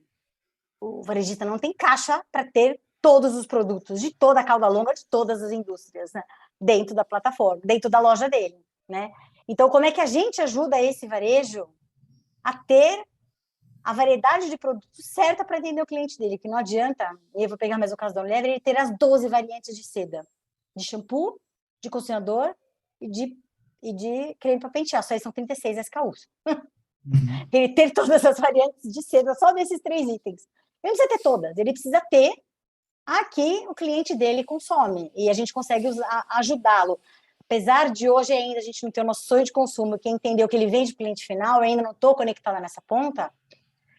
varejista não tem caixa para ter todos os produtos de toda a cauda longa de todas as indústrias, né? Dentro da plataforma, dentro da loja dele, né? Então, como é que a gente ajuda esse varejo a ter a variedade de produtos certa para atender o cliente dele, que não adianta, eu vou pegar mais o caso da Unilever, ele ter as 12 variantes de seda, de shampoo, de condicionador e de creme para pentear, só aí são 36 SKUs. Ele ter todas as variantes de seda só desses 3 itens. Ele não precisa ter todas, ele precisa ter a que o cliente dele consome, e a gente consegue ajudá-lo. Apesar de hoje ainda a gente não ter o nosso sonho de consumo, que entendeu que ele vende para o cliente final, eu ainda não estou conectada nessa ponta,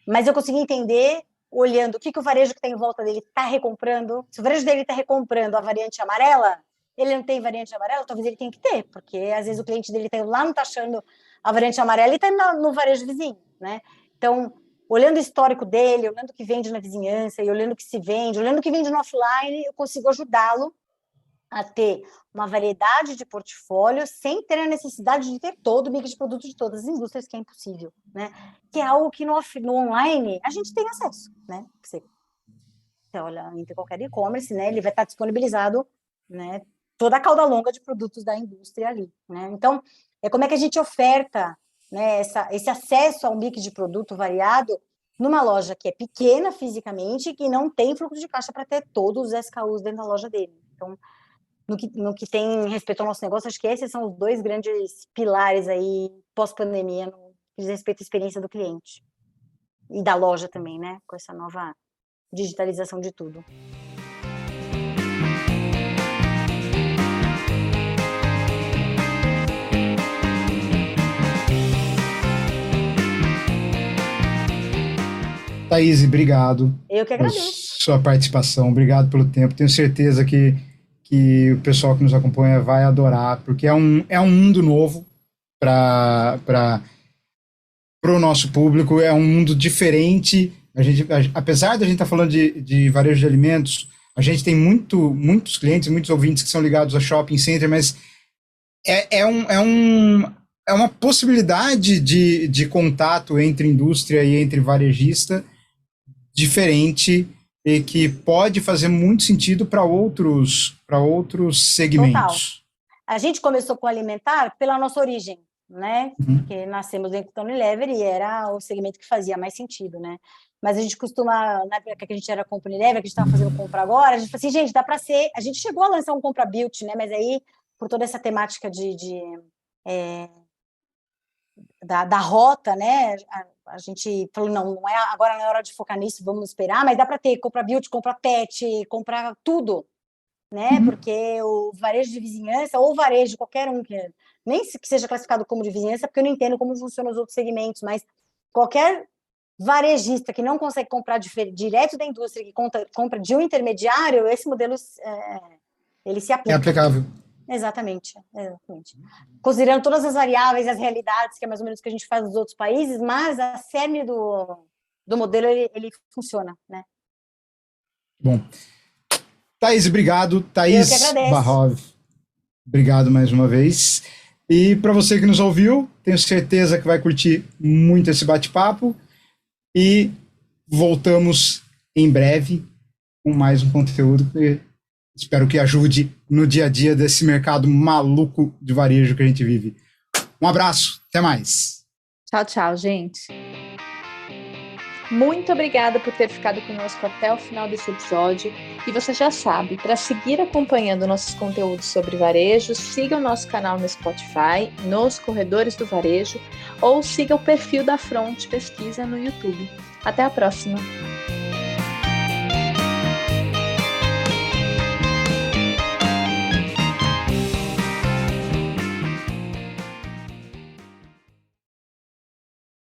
mas eu consegui entender, olhando o que o varejo que está em volta dele está recomprando. Se o varejo dele está recomprando a variante amarela, ele não tem variante amarela, talvez ele tenha que ter, porque às vezes o cliente dele está lá, não está achando a variante amarela e está no varejo vizinho, né? Então, olhando o histórico dele, olhando o que vende na vizinhança, e olhando o que se vende, olhando o que vende no offline, eu consigo ajudá-lo a ter uma variedade de portfólio sem ter a necessidade de ter todo o mix de produtos de todas as indústrias, que é impossível, né? Que é algo que no online a gente tem acesso, né? Você olha, entre qualquer e-commerce, né? Ele vai estar disponibilizado, né? Toda a cauda longa de produtos da indústria ali, né? Então, como é que a gente oferta, né, esse acesso ao mix de produto variado numa loja que é pequena fisicamente e que não tem fluxo de caixa para ter todos os SKUs dentro da loja dele. Então, no que tem respeito ao nosso negócio, acho que esses são os 2 grandes pilares aí pós-pandemia no que diz respeito à experiência do cliente e da loja também, né? Com essa nova digitalização de tudo. Thaís, obrigado. Eu que agradeço. Sua participação, obrigado pelo tempo. Tenho certeza que o pessoal que nos acompanha vai adorar, porque é um mundo novo para o nosso público, é um mundo diferente. Apesar de a gente estar falando de varejo de alimentos, a gente tem muitos clientes, muitos ouvintes que são ligados a shopping center, mas é uma possibilidade de contato entre indústria e entre varejista diferente e que pode fazer muito sentido para outros segmentos. Total. A gente começou com alimentar pela nossa origem, né? Porque nascemos dentro do Unilever e era o segmento que fazia mais sentido, né? Mas a gente costuma, na época que a gente era compra Unilever, que a gente estava fazendo compra agora, a gente falou assim, gente, dá para ser... A gente chegou a lançar um compra beauty, né? Mas aí, por toda essa temática da rota, né? A gente falou, não é, agora não é hora de focar nisso, vamos esperar, mas dá para ter compra beauty, compra pet, comprar tudo, né? Porque o varejo de vizinhança, ou varejo, qualquer um, nem que seja classificado como de vizinhança, porque eu não entendo como funcionam os outros segmentos, mas qualquer varejista que não consegue comprar direto da indústria, que compra de um intermediário, esse modelo ele se aplica. É aplicável. Exatamente. Considerando todas as variáveis, as realidades, que é mais ou menos o que a gente faz nos outros países, mas a cerne do modelo, ele funciona, né? Bom. Thaís, obrigado. Thaís Eu que agradeço. Barrov, obrigado mais uma vez. E para você que nos ouviu, tenho certeza que vai curtir muito esse bate-papo. E voltamos em breve com mais um conteúdo que espero que ajude no dia a dia desse mercado maluco de varejo que a gente vive. Um abraço, até mais. Tchau, tchau, gente. Muito obrigada por ter ficado conosco até o final desse episódio. E você já sabe, para seguir acompanhando nossos conteúdos sobre varejo, siga o nosso canal no Spotify, nos Corredores do Varejo, ou siga o perfil da Front Pesquisa no YouTube. Até a próxima!